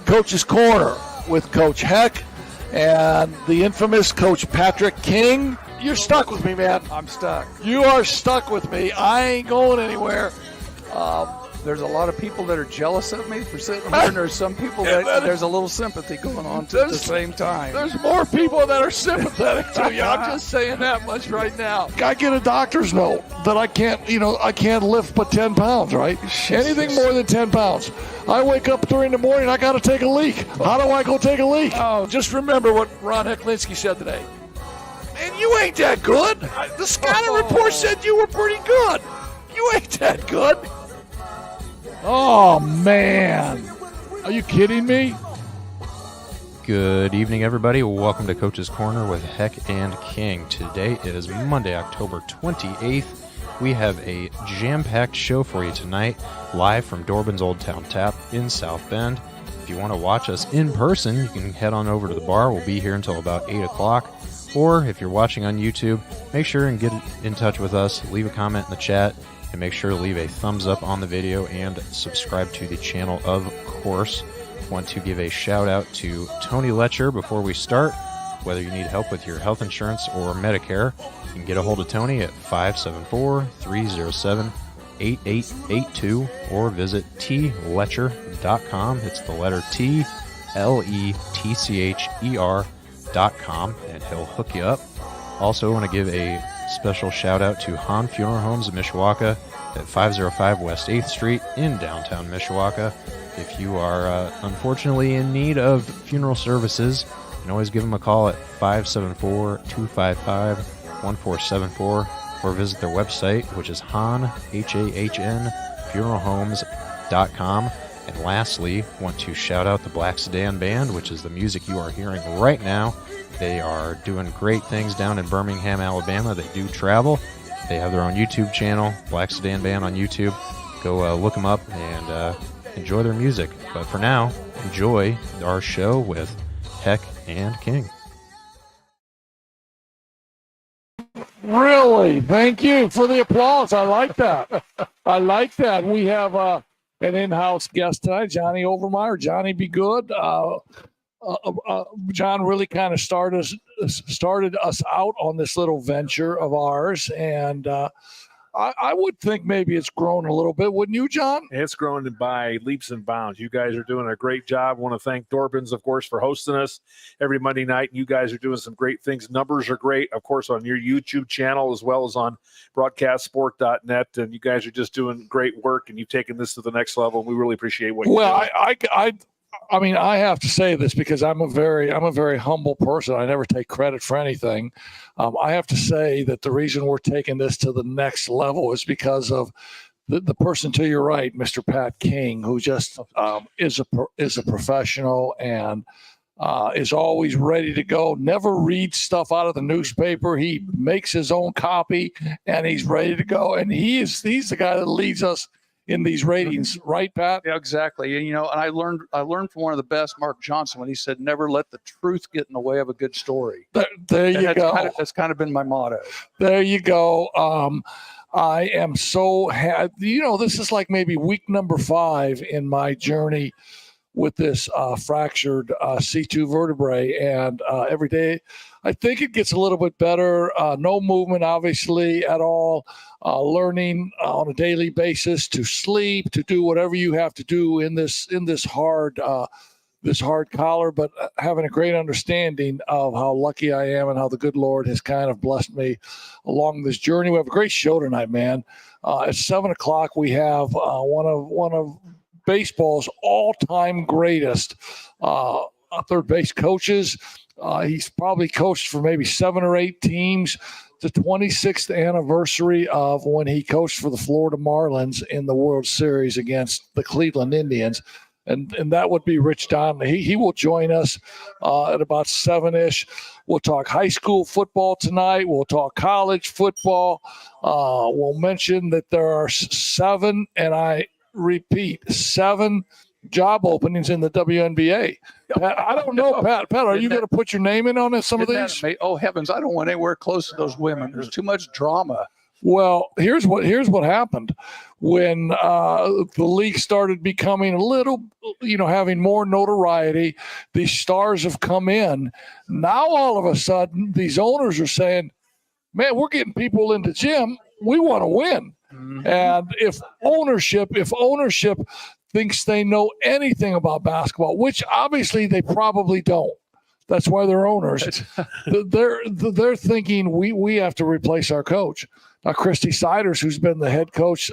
Coach's Corner with Coach Heck and the infamous Coach Patrick King. You're stuck with me, man. I'm stuck. You are stuck with me. I ain't going anywhere. There's a lot of people that are jealous of me for sitting here, and there's some people that there's a little sympathy going on at the same time. There's more people that are sympathetic to you. I'm just saying that much right now. I get a doctor's note that I can't lift but 10 pounds, right? Anything more than 10 pounds. I wake up 3 in the morning, I got to take a leak. How do I go take a leak? Oh, just remember what Ron Hecklinski said today. Man, you ain't that good. The scouting report said you were pretty good. You ain't that good. Oh, man. Are you kidding me? Good evening, everybody. Welcome to Coach's Corner with Heck and King. Today is Monday, October 28th. We have a jam-packed show for you tonight, live from Dorbin's Old Town Tap in South Bend. If you want to watch us in person, you can head on over to the bar. We'll be here until about 8 o'clock. Or if you're watching on YouTube, make sure and get in touch with us. Leave a comment in the chat. And make sure to leave a thumbs up on the video and subscribe to the channel, of course. Want to give a shout out to Tony Letcher before we start. Whether you need help with your health insurance or Medicare, you can get a hold of Tony at 574-307-8882 or visit tletcher.com. It's the letter T, LETCHER.com, and he'll hook you up. Also want to give a special shout out to Han Funeral Homes in Mishawaka at 505 West 8th Street in downtown Mishawaka. If you are unfortunately in need of funeral services, you can always give them a call at 574-255-1474 or visit their website, which is Han, H-A-H-N, funeralhomes.com. And lastly, want to shout out the Black Sedan Band, which is the music you are hearing right now. They are doing great things down in Birmingham, Alabama. They do travel. They have their own YouTube channel, Black Sedan Band on YouTube. Go look them up and enjoy their music. But for now, enjoy our show with Heck and King. Really? Thank you for the applause. I like that. I like that. We have an in-house guest tonight, Johnny Overmeyer. Johnny, be good. John really kind of started us out on this little venture of ours, and I would think maybe it's grown a little bit, wouldn't you, John? It's grown by leaps and bounds. You guys are doing a great job. I want to thank Dorbin's, of course, for hosting us every Monday night. You guys are doing some great things. Numbers are great, of course, on your YouTube channel as well as on broadcastsport.net, and you guys are just doing great work, and you've taken this to the next level, and we really appreciate what you're doing. I mean, I have to say this because I'm a very humble person. I never take credit for anything. I have to say that the reason we're taking this to the next level is because of the person to your right, Mr. Pat King, who just is a professional and is always ready to go. Never reads stuff out of the newspaper. He makes his own copy, and he's ready to go. And he's the guy that leads us in these ratings, right, Pat? Yeah, exactly. And and I learned from one of the best, Mark Johnson, when he said, "Never let the truth get in the way of a good story." There you go. That's kind of been my motto. There you go. I am so happy. This is like maybe week number 5 in my journey with this fractured C2 vertebrae, and every day I think it gets a little bit better. No movement, obviously, at all. Learning on a daily basis to sleep, to do whatever you have to do in this hard collar, but having a great understanding of how lucky I am and how the good Lord has kind of blessed me along this journey. We have a great show tonight, man. At 7 o'clock, we have one of baseball's all-time greatest third base coaches. He's probably coached for maybe 7 or 8 teams. The 26th anniversary of when he coached for the Florida Marlins in the World Series against the Cleveland Indians. And that would be Rich Donnelly. He will join us at about 7-ish. We'll talk high school football tonight. We'll talk college football. We'll mention that there are 7, and I repeat, 7 job openings in the WNBA. Pat, I don't know, Pat, are you going to put your name in on some of these? Oh, heavens, I don't want anywhere close to those women. There's too much drama. Well, here's what happened when the league started becoming a little, having more notoriety. These stars have come in. Now all of a sudden, these owners are saying, "Man, we're getting people into gym. We want to win." Mhm. And if ownership thinks they know anything about basketball, which obviously they probably don't. That's why they're owners. They're thinking we have to replace our coach. Now, Christy Siders, who's been the head coach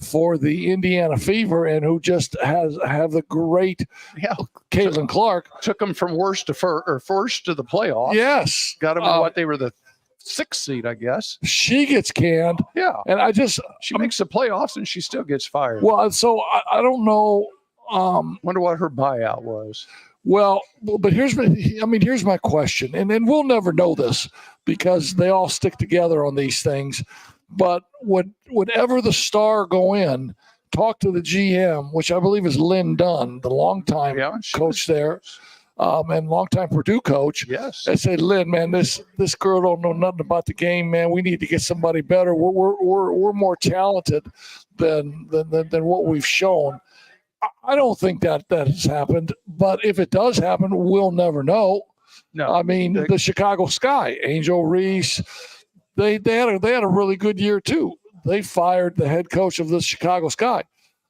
for the Indiana Fever and who just have the great Caitlin Clark. Took them from worst to first to the playoffs. Yes. Got them they were the 6th seed, I guess. She gets canned. Yeah. And she makes the playoffs and she still gets fired. Well, so I don't know. Wonder what her buyout was. Well, but here's my question, and we'll never know this because they all stick together on these things. But whatever the star go in, talk to the GM, which I believe is Lynn Dunn, the longtime coach there, and longtime Purdue coach. Yes, and say, Lynn, man, this girl don't know nothing about the game, man. We need to get somebody better. We're more talented than what we've shown. I don't think that has happened, but if it does happen, we'll never know. No, I mean the Chicago Sky, Angel Reese, they had a really good year too. They fired the head coach of the Chicago Sky,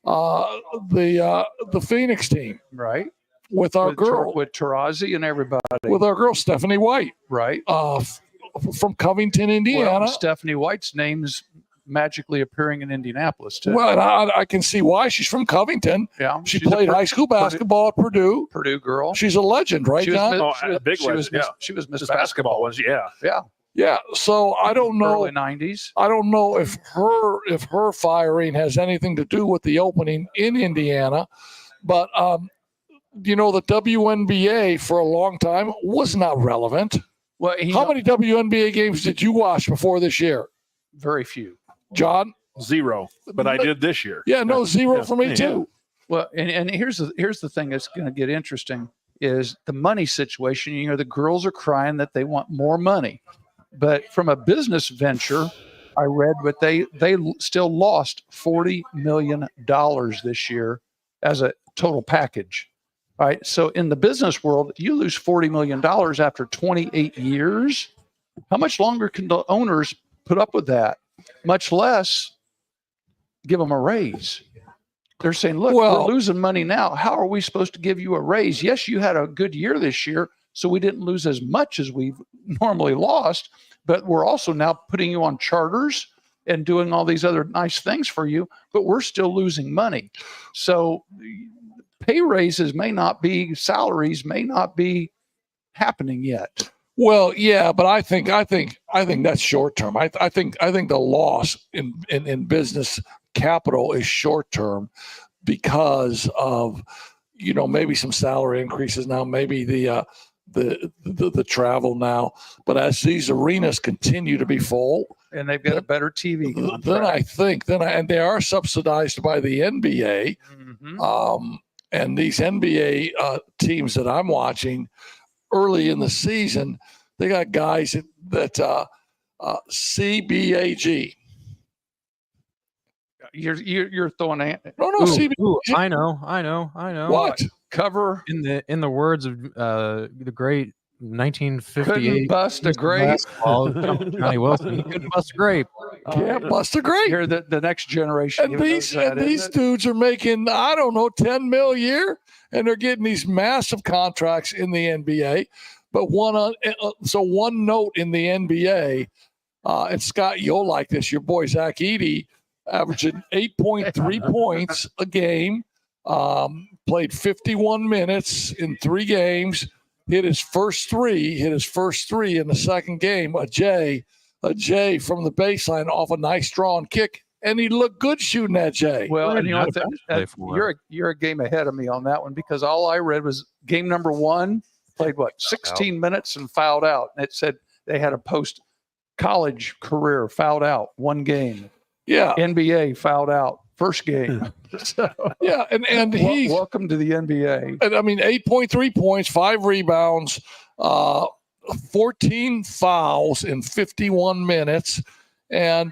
the Phoenix team, right? With our girl, with Tarazi and everybody, with our girl Stephanie White, right? From Covington, Indiana. Well, Stephanie White's name's magically appearing in Indianapolis too. Well, I can see why. She's from Covington. Yeah, she played high school basketball at Purdue. Purdue girl. She's a legend, right, John? Big legend. She was Miss Basketball was, Yeah. So I don't know. Early 90s. I don't know if her firing has anything to do with the opening in Indiana, but the WNBA for a long time was not relevant. Well, how many WNBA games did you watch before this year? Very few. John? 0, but I did this year. Yeah, no, 0 for me too. Well, and here's the thing that's going to get interesting is the money situation. The girls are crying that they want more money, but from a business venture, I read, but they still lost $40 million this year as a total package. All right. So in the business world, you lose $40 million after 28 years. How much longer can the owners put up with that? Much less give them a raise. They're saying, look, we're losing money now. How are we supposed to give you a raise? Yes, you had a good year this year, so we didn't lose as much as we've normally lost, but we're also now putting you on charters and doing all these other nice things for you, but we're still losing money. So pay raises salaries may not be happening yet. Well, yeah, but I think that's short term. I think the loss in business capital is short term because of maybe some salary increases now, maybe the travel now. But as these arenas continue to be full, and they've got a better TV contract, and they are subsidized by the NBA. Mm-hmm. And these NBA teams that I'm watching early in the season, they got guys that CBAG. You're throwing CBAG. I know. What? Cover in the words of the great 1958. Couldn't bust a grape. Johnny Wilson. He couldn't bust a grape. Can't bust a grape. You're the next generation. And these dudes are making, I don't know, $10 million a year, and they're getting these massive contracts in the NBA. But one note in the NBA, and Scott, you'll like this. Your boy Zach Edey averaging 8.3 points a game, played 51 minutes in 3 games, hit his first three in the second game, a J from the baseline off a nice drawn kick, and he looked good shooting that J. Well, and you're a game ahead of me on that one because all I read was game number 1, played 16 minutes and fouled out. And it said they had a post-college career, fouled out 1 game. Yeah. NBA fouled out first game. So, yeah, and he's welcome to the NBA. And I mean, 8.3 points, 5 rebounds, 14 fouls in 51 minutes. And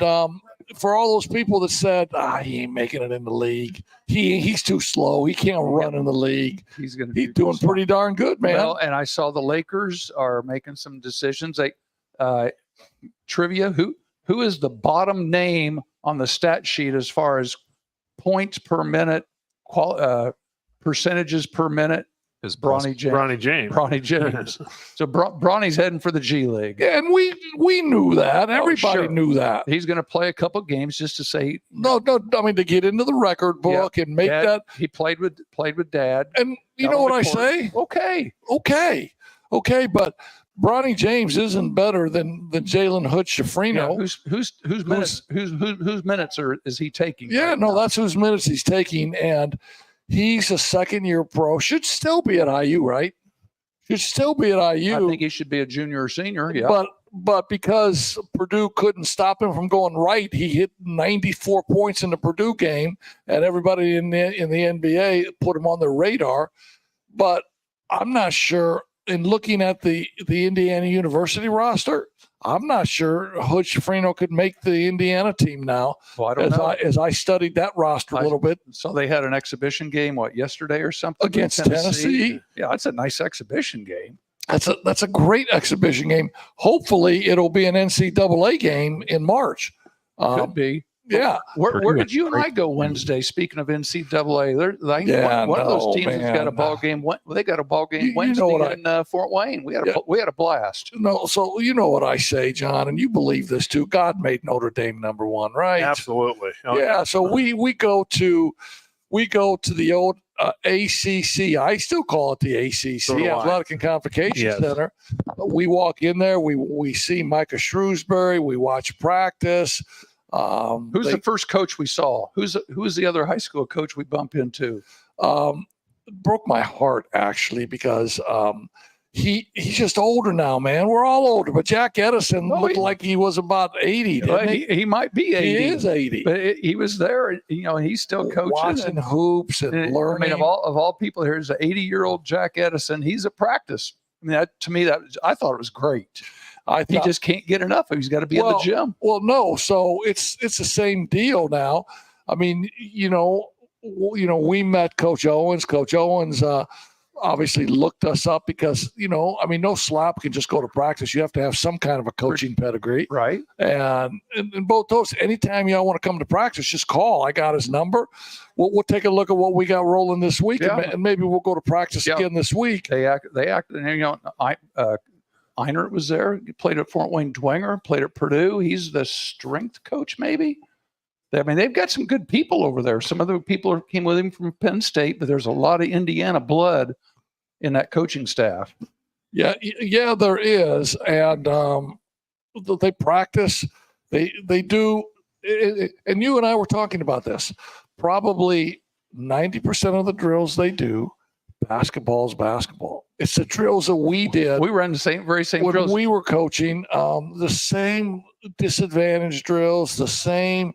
for all those people that said, he ain't making it in the league, he's too slow, he can't run in the league. He's doing pretty darn good, man. Well, and I saw the Lakers are making some decisions. Trivia: who is the bottom name on the stat sheet as far as points per minute, percentages per minute? Is Bronny James. Bronny James. So Bronny's heading for the G League. Yeah, and we knew that. Everybody knew that. He's going to play a couple games just to say no. I mean, to get into the record book and make Dad, that. He played with Dad. And you know what I say? Okay. But Bronny James isn't better than Jalen Hood-Schifrino. Whose minutes is he taking? Yeah, right no, now? that's whose minutes he's taking, and he's a second-year pro. Should still be at IU, right? Should still be at IU. I think he should be a junior or senior. Yeah, but because Purdue couldn't stop him from going right, he hit 94 points in the Purdue game, and everybody in the NBA put him on their radar. But I'm not sure. In looking at the Indiana University roster, I'm not sure Hood-Schifrino could make the Indiana team now. Well, I don't know. As I studied that roster a little bit. So they had an exhibition game, yesterday or something? Against Tennessee. Yeah, that's a nice exhibition game. That's a great exhibition game. Hopefully it'll be an NCAA game in March. Could be. Yeah. Where did you and I go Wednesday? Speaking of NCAA, one of those teams has got a ball game. They got a ball game Wednesday in Fort Wayne. We had a blast. No, so you know what I say, John, and you believe this too. God made Notre Dame number one, right? Absolutely. Yeah. So we go to the old ACC. I still call it the ACC, Athletic and Convocation Center. We walk in there. We see Micah Shrewsbury. We watch practice. Who's the first coach we saw? Who's the other high school coach we bump into? Broke my heart actually because he's just older now, man. We're all older, but Jack Edison looked like he was about 80. Didn't he? He might be 80. He is 80, but he was there. He's still coaching, watching hoops and learning. I mean, of all people, here's an 80-year-old Jack Edison. He's at practice. I mean, I thought it was great. He just can't get enough. He's got to be in the gym. Well, no. So it's the same deal now. I mean, we met Coach Owens. Coach Owens obviously looked us up because, no slap can just go to practice. You have to have some kind of a coaching pedigree. Right. And both those, anytime y'all want to come to practice, just call. I got his number. We'll take a look at what we got rolling this week, and maybe we'll go to practice again this week. They act. Einert was there. He played at Fort Wayne Dwenger, played at Purdue. He's the strength coach, maybe. I mean, they've got some good people over there. Some other people came with him from Penn State, but there's a lot of Indiana blood in that coaching staff. Yeah, there is. And they practice. They do. And you and I were talking about this. Probably 90% of the drills they do, basketball is basketball. It's the drills that we did. We ran the very same when drills. we were coaching. The same disadvantage drills, the same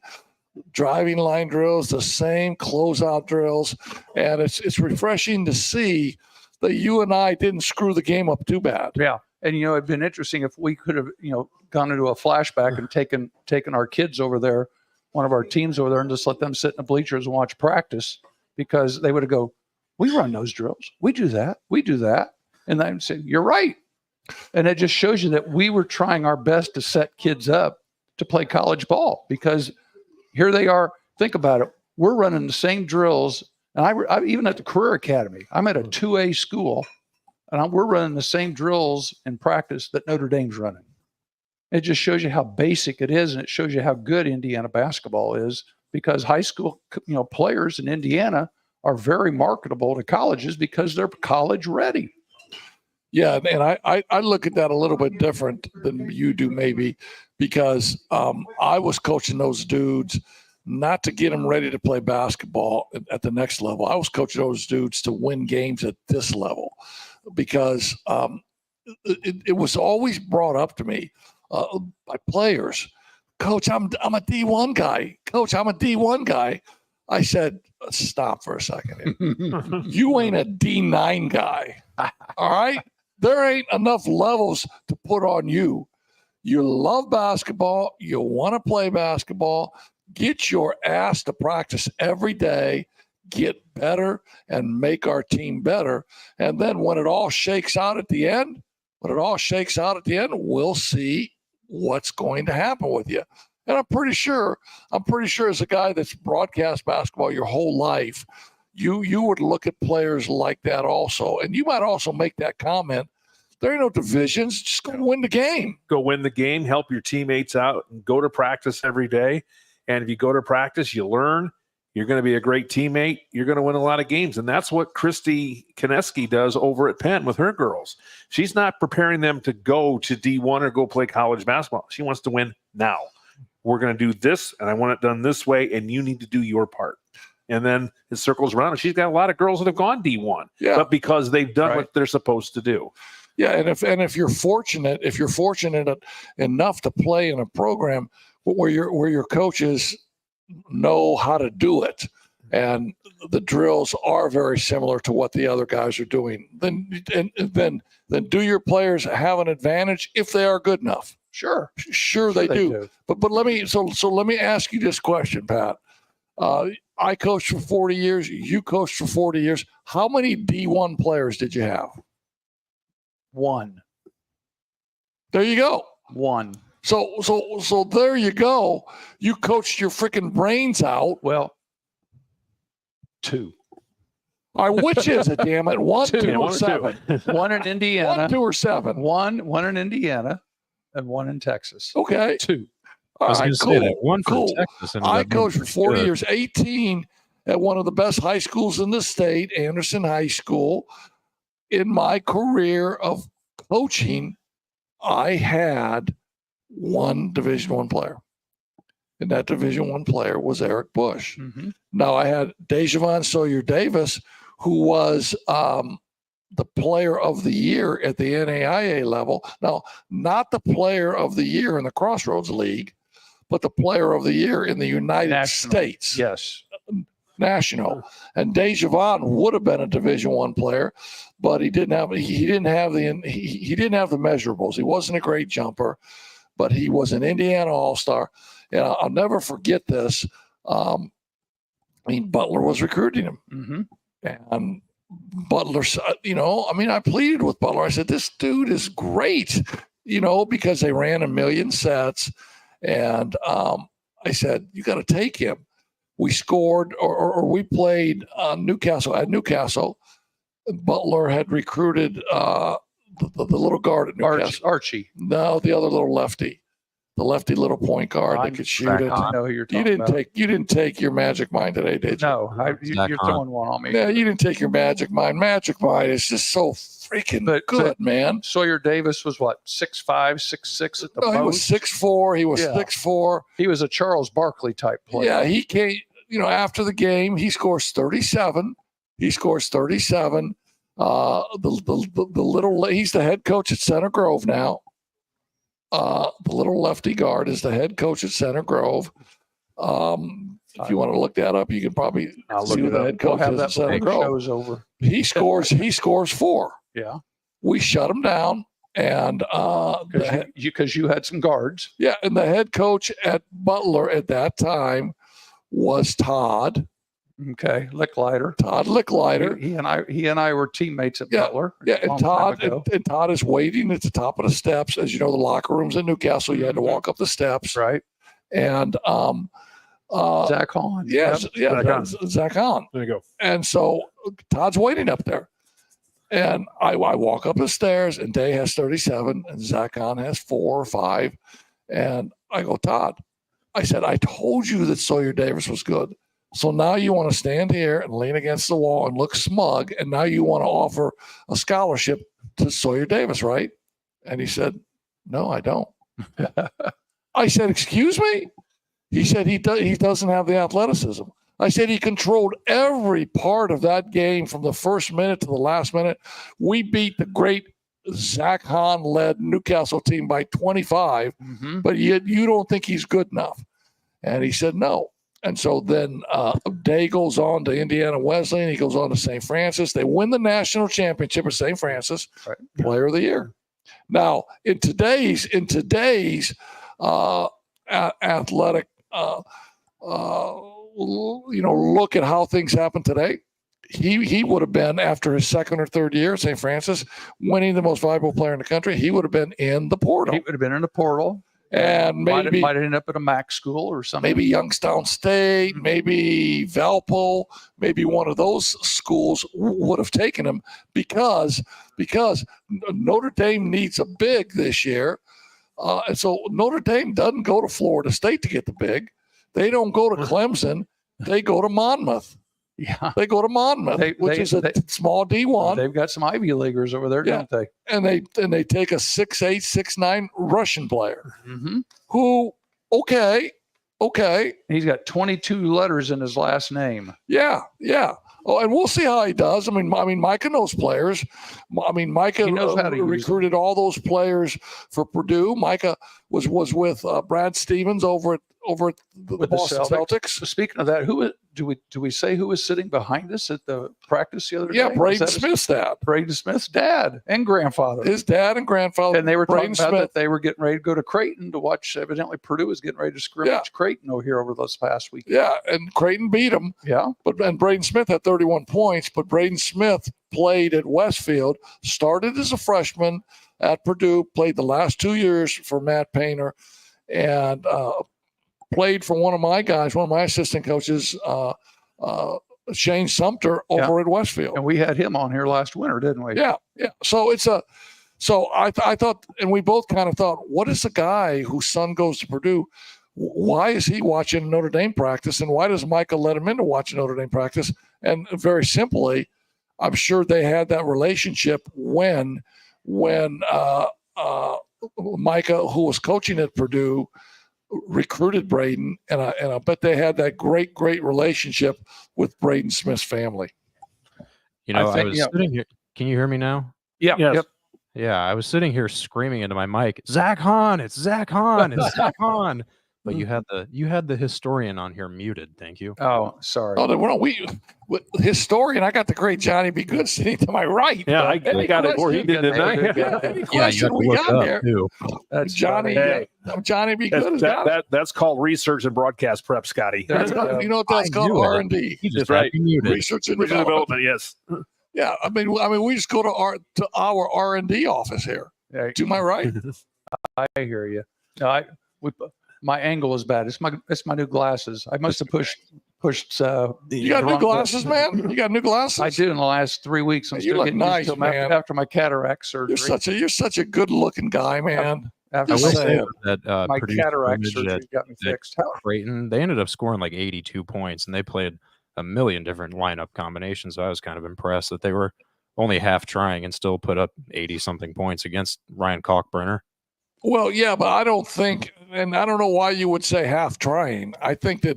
driving line drills, the same closeout drills, and it's refreshing to see that you and I didn't screw the game up too bad. Yeah, and it'd been interesting if we could have gone into a flashback and taken our kids over there, one of our teams over there, and just let them sit in the bleachers and watch practice, because they would have go, we run those drills. We do that. And I would say, you're right. And it just shows you that we were trying our best to set kids up to play college ball, because here they are. Think about it. We're running the same drills. And I even at the Career Academy, I'm at a 2A school, and we're running the same drills in practice that Notre Dame's running. It just shows you how basic it is, and it shows you how good Indiana basketball is, because high school players in Indiana are very marketable to colleges because they're college ready. Yeah, and I look at that a little bit different than you do, maybe, because I was coaching those dudes not to get them ready to play basketball at the next level. I was coaching those dudes to win games at this level, because it was always brought up to me by players. Coach, I'm a D1 guy. Coach, I'm a D1 guy. I said, stop for a second. You ain't a D9 guy. All right? There ain't enough levels to put on you. You love basketball. You want to play basketball. Get your ass to practice every day. Get better and make our team better. And then when it all shakes out at the end, we'll see what's going to happen with you. And I'm pretty sure as a guy that's broadcast basketball your whole life, you would look at players like that also. And you might also make that comment. There ain't no divisions. Just go win the game. Go win the game, help your teammates out, and go to practice every day. And if you go to practice, you learn. You're going to be a great teammate. You're going to win a lot of games. And that's what Christy Kineski does over at Penn with her girls. She's not preparing them to go to D1 or go play college basketball. She wants to win now. We're going to do this, and I want it done this way, and you need to do your part. And then it circles around. And she's got a lot of girls that have gone D1, but because they've done what they're supposed to do. Yeah, and if you're fortunate enough to play in a program where your coaches know how to do it, and the drills are very similar to what the other guys are doing, then do your players have an advantage if they are good enough? Sure they do. But let me ask you this question, Pat. I coached for 40 years. You coached for 40 years. How many D1 players did you have? One. There you go. One. So there you go. You coached your freaking brains out. Well, two. All right, which is it, damn it? One, two, or seven? One in Indiana. 1, 2, or 7? One in Indiana and one in Texas. Okay. 2. I was going to say that. One for cool. Texas. I coached for 40 years, 18 at one of the best high schools in the state, Anderson High School. In my career of coaching, I had one Division I player. And that Division I player was Eric Bush. Mm-hmm. Now, I had Dejavon Sawyer-Davis, who was the player of the year at the NAIA level. Now, not the player of the year in the Crossroads League, but the player of the year in the United States. Yes. National. And Dejavon would have been a Division I player, but he didn't have the measurables. He wasn't a great jumper, but he was an Indiana All-Star. And I'll never forget this. Butler was recruiting him. Mm-hmm. And Butler, I pleaded with Butler. I said, this dude is great, because they ran 1 million sets. And I said, you got to take him. We scored, or we played Newcastle. At Newcastle, Butler had recruited the little guard at Newcastle. Archie. No, the other little lefty. The lefty little point guard that could shoot it. I know who you're talking about. You didn't take your Magic Mind today, did you? No, you're throwing one on me. Yeah, you didn't take your Magic Mind. Magic Mind is just so freaking good, man. Sawyer Davis was what, 6'5", 6'6" at the most? He was 6'4". He was 6'4". He was a Charles Barkley type player. Yeah, he came. After the game, he scores 37. He's the little. He's the head coach at Center Grove now. The little lefty guard is the head coach at Center Grove. If you want to look that up, you can probably see who the head coach is at Center Grove. Show's over. He scores 4. Yeah. We shut him down, and because you had some guards. Yeah, and the head coach at Butler at that time was Todd. Okay, Licklider. Todd Licklider. He and I were teammates at Butler. Yeah, and Todd is waiting at the top of the steps. As you know, the locker rooms in Newcastle, you had to walk up the steps. Right. And Zach Hahn. Yes, Zach Hahn. There you go. And so Todd's waiting up there. And I walk up the stairs, and Day has 37, and Zach Hahn has 4 or 5. And I go, Todd, I said, I told you that Sawyer Davis was good. So now you want to stand here and lean against the wall and look smug, and now you want to offer a scholarship to Sawyer Davis, right? And he said, no, I don't. I said, excuse me? He said he doesn't have the athleticism. I said he controlled every part of that game from the first minute to the last minute. We beat the great Zach Hahn-led Newcastle team by 25, but yet you don't think he's good enough. And he said no. And so then Day goes on to Indiana Wesleyan. He goes on to St. Francis. They win the national championship at St. Francis, Player of the Year. Now, in today's athletic, look at how things happen today. He would have been, after his second or third year at St. Francis, winning the most valuable player in the country. He would have been in the portal. He would have been in the portal. And maybe might have ended up at a MAC school or something. Maybe Youngstown State, maybe Valpo, maybe one of those schools would have taken him because Notre Dame needs a big this year. And so Notre Dame doesn't go to Florida State to get the big. They don't go to Clemson. They go to Monmouth. Yeah, they go to Monmouth, which is a small D1. They've got some Ivy Leaguers over there, don't they? And they take a 6'8", 6'9" Russian player Mm-hmm. who, okay. He's got 22 letters in his last name. Yeah. Oh, and we'll see how he does. I mean, Micah knows players. I mean, Micah recruited all those players for Purdue. Micah was with Brad Stevens over at the Boston Celtics. Speaking of that, who do we say who was sitting behind us at the practice the other day? Yeah, Braden Smith's dad. Braden Smith's dad and grandfather. His dad and grandfather. And they were Braden talking about Smith. that they were getting ready to go to Creighton to watch. Evidently, Purdue was getting ready to scrimmage Creighton over this past week. Yeah, and Creighton beat him. Yeah, and Braden Smith had 31 points. But Braden Smith played at Westfield, started as a freshman at Purdue, played the last 2 years for Matt Painter, and played for one of my assistant coaches, Shane Sumter, over at Westfield. And we had him on here last winter, didn't we? Yeah. So I thought, and we both kind of thought, what is the guy whose son goes to Purdue? Why is he watching Notre Dame practice? And why does Micah let him into watching Notre Dame practice? And very simply, I'm sure they had that relationship when Micah, who was coaching at Purdue, recruited Braden, and I bet they had that great relationship with Braden Smith's family. I was sitting here. Can you hear me now? Yeah. Yes. Yep. Yeah, I was sitting here screaming into my mic, Zach Hahn, it's Zach Hahn, it's Zach Hahn. But you had the historian on here muted. Thank you. Oh, sorry. With historian, I got the great Johnny B. Good sitting to my right. Yeah, I got it before he did, didn't I? Yeah, you have to look up here too. That's Johnny. Johnny B. Good. That's called research and broadcast prep, Scotty. You know what that's called? R&D. He just right. Muted. Research and development. Yes. Yeah, I mean, we just go to our R&D office here. Yeah. To my right. I hear you. No, my angle is bad. It's my new glasses. I must have pushed. You got new glasses, man? You got new glasses? I do in the last 3 weeks. I'm you still look getting nice, used to man. after my cataract surgery. You're such a good looking guy, man. After I will say that, that my cataract surgery got me fixed. Creighton, they ended up scoring like 82 points, and they played a million different lineup combinations. So I was kind of impressed that they were only half trying and still put up 80-something points against Ryan Kalkbrenner. Well, yeah, but I don't think, and I don't know why you would say half trying. I think that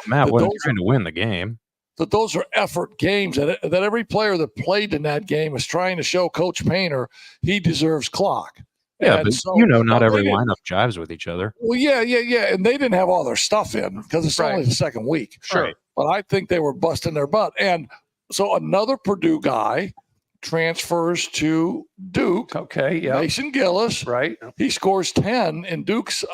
Matt wasn't trying to win the game. That those are effort games, that every player that played in that game is trying to show Coach Painter he deserves clock. Yeah, and but so, not every lineup jives with each other. Well, yeah, and they didn't have all their stuff in because it's only the second week. Sure, but I think they were busting their butt, and so another Purdue guy transfers to Duke. Okay, yeah. Mason Gillis. Right. He scores 10 in Duke's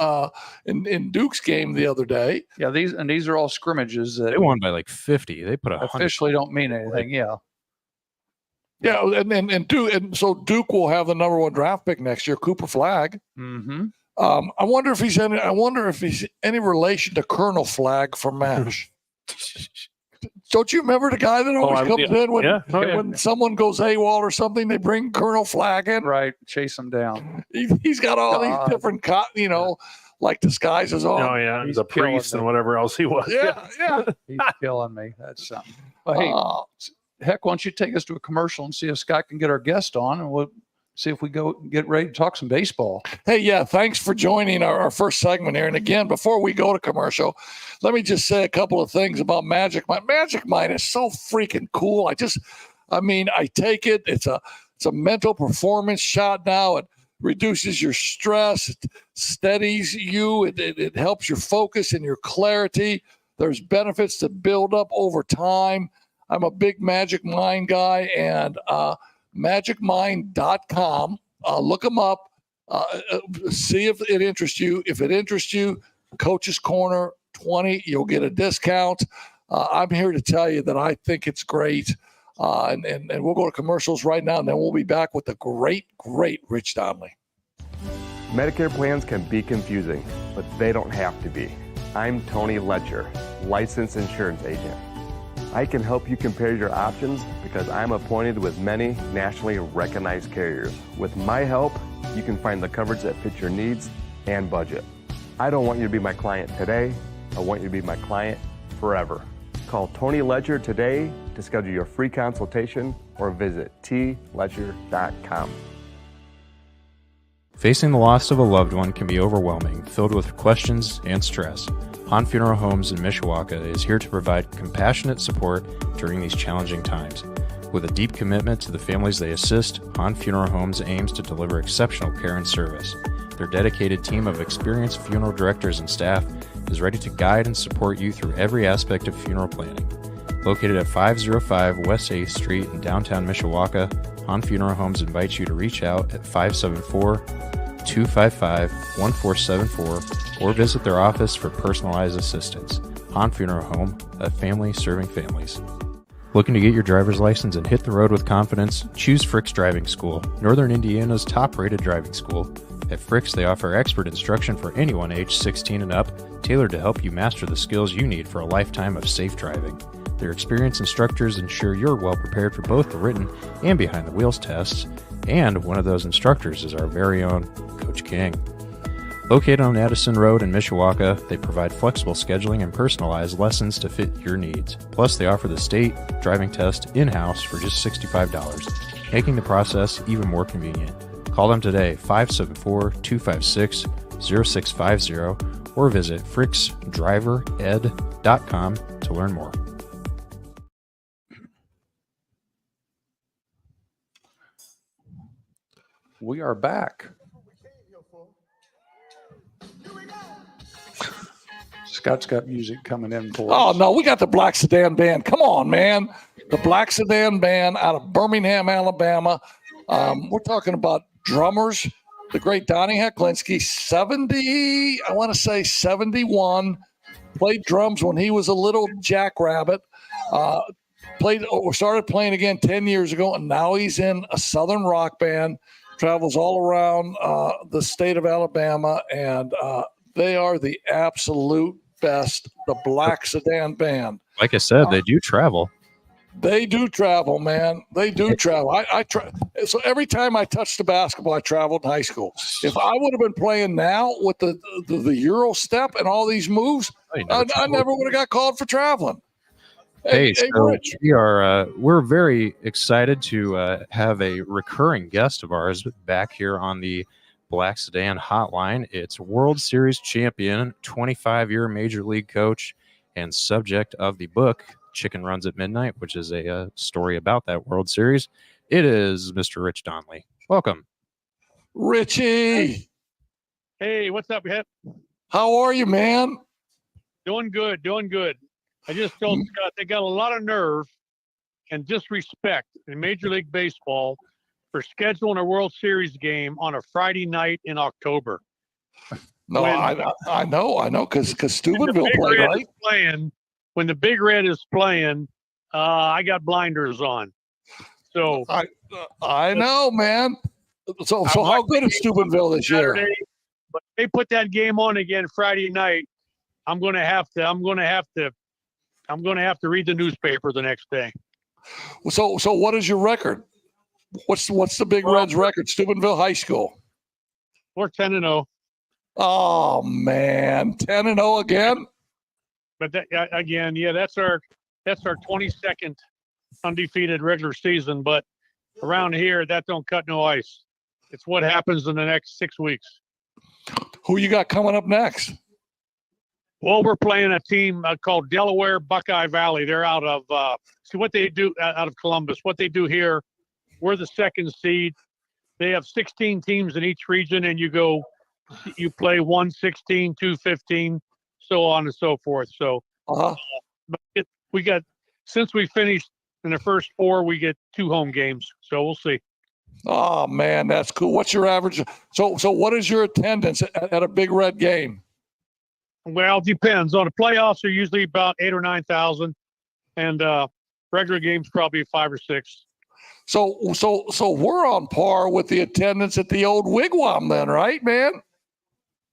in Duke's game the other day. Yeah, these are all scrimmages. They won by like 50. They put 100. Officially don't mean anything. Yeah. Yeah, and so Duke will have the number 1 draft pick next year, Cooper Flagg. Mm-hmm. I wonder if he's any relation to Colonel Flagg from MASH. Don't you remember the guy that always comes in when someone goes AWOL or something? They bring Colonel Flagg in. Right, chase him down. He's got all these different, like disguises on. Oh yeah, he's a priest and whatever else he was. Yeah. He's killing me. That's something. Well, hey, heck, why don't you take us to a commercial and see if Scott can get our guest on, and we'll see if we go get ready to talk some baseball. Hey, yeah, thanks for joining our first segment here. And again, before we go to commercial, let me just say a couple of things about Magic Mind. Magic Mind is so freaking cool. I take it. It's a mental performance shot now. It reduces your stress. It steadies you. It helps your focus and your clarity. There's benefits that build up over time. I'm a big Magic Mind guy, and magicmind.com Look them up. See if it interests you. If it interests you, Coach's Corner 20, you'll get a discount. I'm here to tell you that I think it's great. And we'll go to commercials right now, and then we'll be back with the great Rich Donnelly. Medicare plans can be confusing, but they don't have to be. I'm Tony Letcher, licensed insurance agent. I can help you compare your options because I'm appointed with many nationally recognized carriers. With my help, you can find the coverage that fits your needs and budget. I don't want you to be my client today. I want you to be my client forever. Call Tony Letcher today to schedule your free consultation or visit tletcher.com. Facing the loss of a loved one can be overwhelming, filled with questions and stress. Han Funeral Homes in Mishawaka is here to provide compassionate support during these challenging times. With a deep commitment to the families they assist, Han Funeral Homes aims to deliver exceptional care and service. Their dedicated team of experienced funeral directors and staff is ready to guide and support you through every aspect of funeral planning. Located at 505 West 8th Street in downtown Mishawaka, Han Funeral Homes invites you to reach out at 574-255-1474 or visit their office for personalized assistance. Han Funeral Home, a family serving families. Looking to get your driver's license and hit the road with confidence? Choose Frick's Driving School, Northern Indiana's top-rated driving school. At Frick's, they offer expert instruction for anyone aged 16 and up, tailored to help you master the skills you need for a lifetime of safe driving. Their experienced instructors ensure you're well prepared for both the written and behind-the-wheels tests, and one of those instructors is our very own Coach King. Located on Addison Road in Mishawaka, they provide flexible scheduling and personalized lessons to fit your needs. Plus, they offer the state driving test in-house for just $65, making the process even more convenient. Call them today, 574-256-0650, or visit fricksdrivered.com to learn more. We are back. Scott's got music coming in for Oh, us. no, we got the Black Sedan Band. Come on, man. The Black Sedan Band out of Birmingham, Alabama. We're talking about drummers. The great Donnie Hecklinski, 71, played drums when he was a little jackrabbit. Started playing again 10 years ago, and now he's in a Southern rock band, travels all around the state of Alabama, and they are the absolute best, the Black Sedan Band. Like I said, they do travel. They do travel, man. They do travel. So every time I touched the basketball, I traveled in high school. If I would have been playing now with the Euro step and all these moves, I never would have got called for traveling. Hey, so Rich. We're very excited to have a recurring guest of ours back here on the Black Sedan Hotline. It's World Series champion, 25-year Major League coach, and subject of the book Chicken Runs at Midnight, which is a story about that World Series. It is Mr. Rich Donnelly. Welcome. Richie. Hey, what's up, Hep? How are you, man? Doing good. I just told Scott they got a lot of nerve and disrespect in Major League Baseball for scheduling a World Series game on a Friday night in October. No, I know, because Steubenville played, right? When the Big Red is playing, I got blinders on. So I know, man. So how good is Steubenville this year? But if they put that game on again Friday night, I'm going to have to read the newspaper the next day. So what is your record? What's the Big Red's record? Steubenville High School. We're 10-0. Oh man, 10-0 again. But that's our 22nd undefeated regular season. But around here, that don't cut no ice. It's what happens in the next 6 weeks. Who you got coming up next? Well, we're playing a team called Delaware Buckeye Valley. They're out of what they do out of Columbus. What they do here, we're the second seed. They have 16 teams in each region, and you play 1-16, 2-15, so on and so forth. So since we finished in the first 4, we get 2 home games. So we'll see. Oh man, that's cool. What's your average? So what is your attendance at a Big Red game? Well, it depends. On the playoffs, are usually about 8,000 or 9,000, and regular games probably 5 or 6. So we're on par with the attendance at the old Wigwam then, right, man?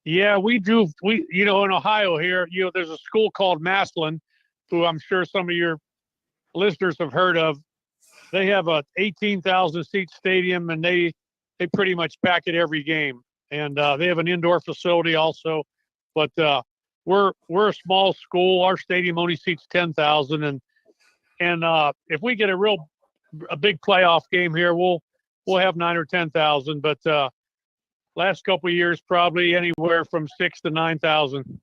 Yeah, we do. In Ohio here, there's a school called Massillon, who I'm sure some of your listeners have heard of. They have a 18,000 seat stadium, and they pretty much pack it every game. And they have an indoor facility also, but we're a small school. Our stadium only seats 10,000, and if we get a big playoff game here, we'll have 9,000 or 10,000. But last couple of years, probably anywhere from 6,000 to 9,000.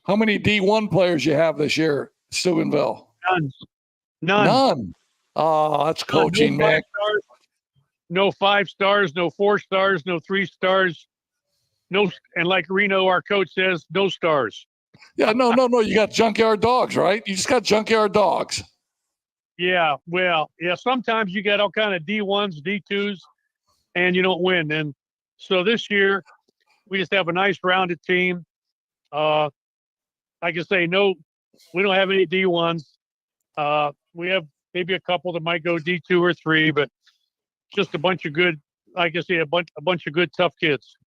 How many D1 players you have this year, Steubenville? None. Oh, that's coaching, man. No 5 stars, no 4 stars, no 3 stars, no, and like Reno, our coach says, no stars. Yeah, no. You got junkyard dogs, right? You just got junkyard dogs. Yeah, well, yeah. Sometimes you get all kind of D1s, D2s, and you don't win. And so this year, we just have a nice rounded team. Like I say, no, we don't have any D1s. We have maybe a couple that might go D2 or 3, but just a bunch of good, like I say, a bunch of good, tough kids.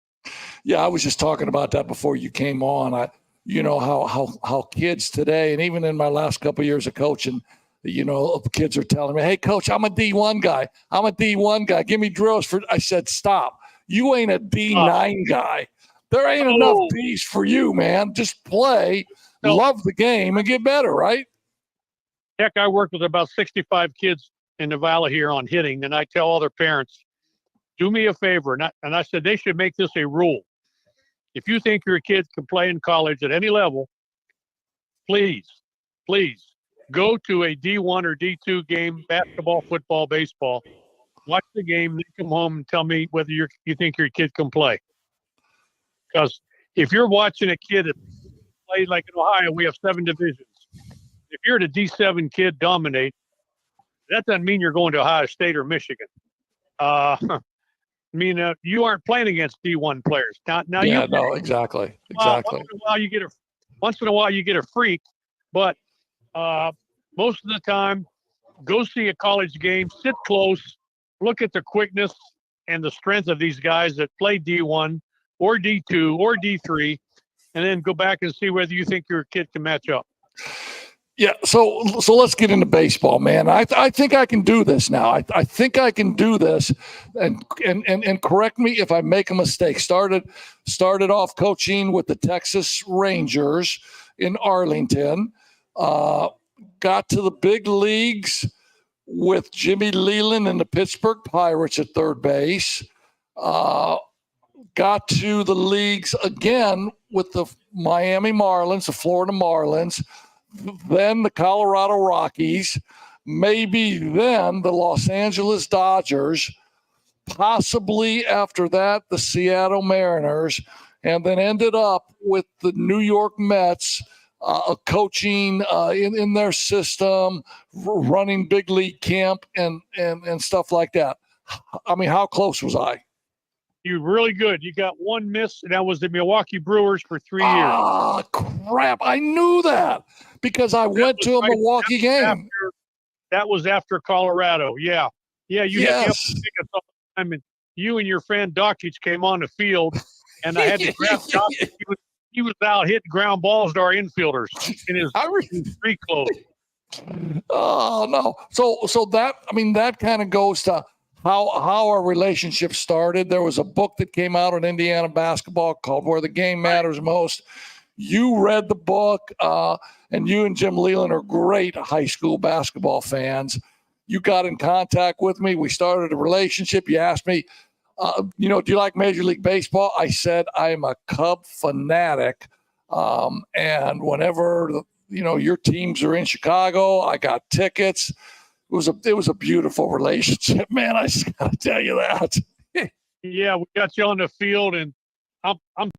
Yeah, I was just talking about that before you came on. How kids today, and even in my last couple of years of coaching, the kids are telling me, "Hey, coach, I'm a D1 guy. I'm a D1 guy. Give me drills for." I said, "Stop. You ain't a D9 guy. There ain't enough Ds for you, man. Just play, love the game, and get better, right?" Heck, I work with about 65 kids in the Valley here on hitting, and I tell all their parents, do me a favor. And I said they should make this a rule. If you think your kids can play in college at any level, please go to a D1 or D2 game, basketball, football, baseball. Watch the game, then come home and tell me whether you think your kid can play. Because if you're watching a kid play, like in Ohio, we have 7 divisions. If you're the D7 kid dominate, that doesn't mean you're going to Ohio State or Michigan. You aren't playing against D1 players. Now yeah, no, exactly. Once in a while you get a freak, but most of the time, go see a college game, sit close, look at the quickness and the strength of these guys that play D1 or D2 or D3, and then go back and see whether you think your kid can match up. Yeah, so let's get into baseball, man. I think I can do this now. I think I can do this, and correct me if I make a mistake. Started off coaching with the Texas Rangers in Arlington. Got to the big leagues with Jimmy Leland and the Pittsburgh Pirates at third base. Got to the leagues again with the Miami Marlins, the Florida Marlins, then the Colorado Rockies, maybe then the Los Angeles Dodgers, possibly after that the Seattle Mariners, and then ended up with the New York Mets, coaching in their system, running big league camp and stuff like that. I mean, how close was I? You're really good. You got one miss, and that was the Milwaukee Brewers for 3 years. Ah, crap. I knew that because I went to a Milwaukee game. That was after Colorado. Yeah. Yeah, you had the up time, and you and your friend Dockich came on the field, and I had to grab Dockich. He was out hitting ground balls to our infielders in his street clothes. Oh, no. So that kind of goes to how our relationship started. There was a book that came out on Indiana basketball called Where the Game Matters Most. You read the book, and you and Jim Leland are great high school basketball fans. You got in contact with me. We started a relationship. You asked me, do you like Major League Baseball? I said, I'm a Cub fanatic. And whenever, your teams are in Chicago, I got tickets. It was a beautiful relationship, man. I just got to tell you that. Yeah, we got you on the field, and I'm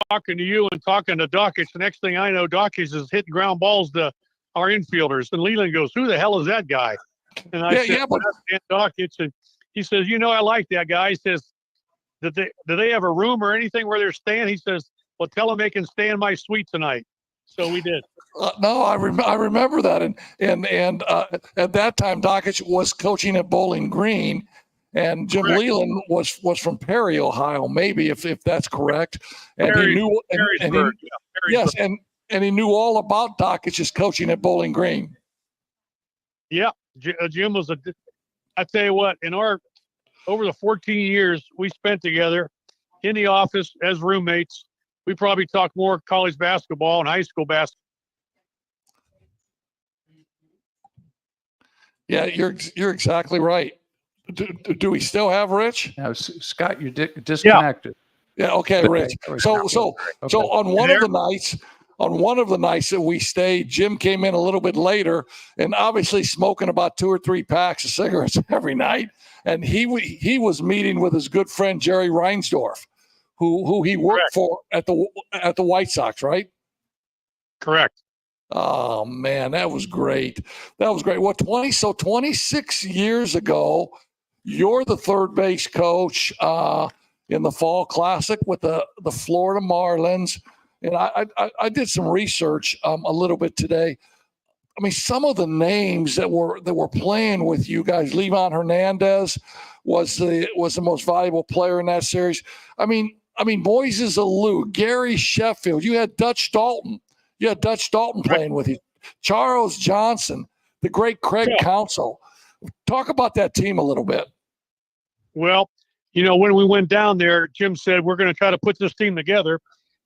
talking to you and talking to Dockich. The next thing I know, Dockich is hitting ground balls to our infielders. And Leland goes, "Who the hell is that guy?" And I said, "That's Dan Dockich." And He says, I like that guy. He says, do they have a room or anything where they're staying? He says, well, tell them they can stay in my suite tonight. So we did. No, I remember that, and at that time, Dockich was coaching at Bowling Green, and Jim Correct. Leland was from Perry, Ohio, maybe if that's correct. And Perry- he knew, Perrysburg, yes, and he knew all about Dockich's coaching at Bowling Green. Yeah, Jim was I tell you what, over the 14 years we spent together in the office as roommates, we probably talked more college basketball and high school basketball. Yeah, you're exactly right. Do we still have Rich? Now, Scott, you're disconnected. Yeah. Okay, Rich. So on one of the nights that we stayed, Jim came in a little bit later, and obviously smoking about 2 or 3 packs of cigarettes every night. And he was meeting with his good friend Jerry Reinsdorf, who he worked for at the White Sox, right? Correct. Oh man, that was great. What 26 years ago, you're the third base coach in the Fall Classic with the Florida Marlins. And I did some research a little bit today. I mean, some of the names that were playing with you guys. Levon Hernandez was the most valuable player in that series. I mean, Moises Alou, Gary Sheffield. You had Dutch Dalton. Playing with you. Charles Johnson, the great Craig Counsell. Talk about that team a little bit. Well, when we went down there, Jim said, we're going to try to put this team together.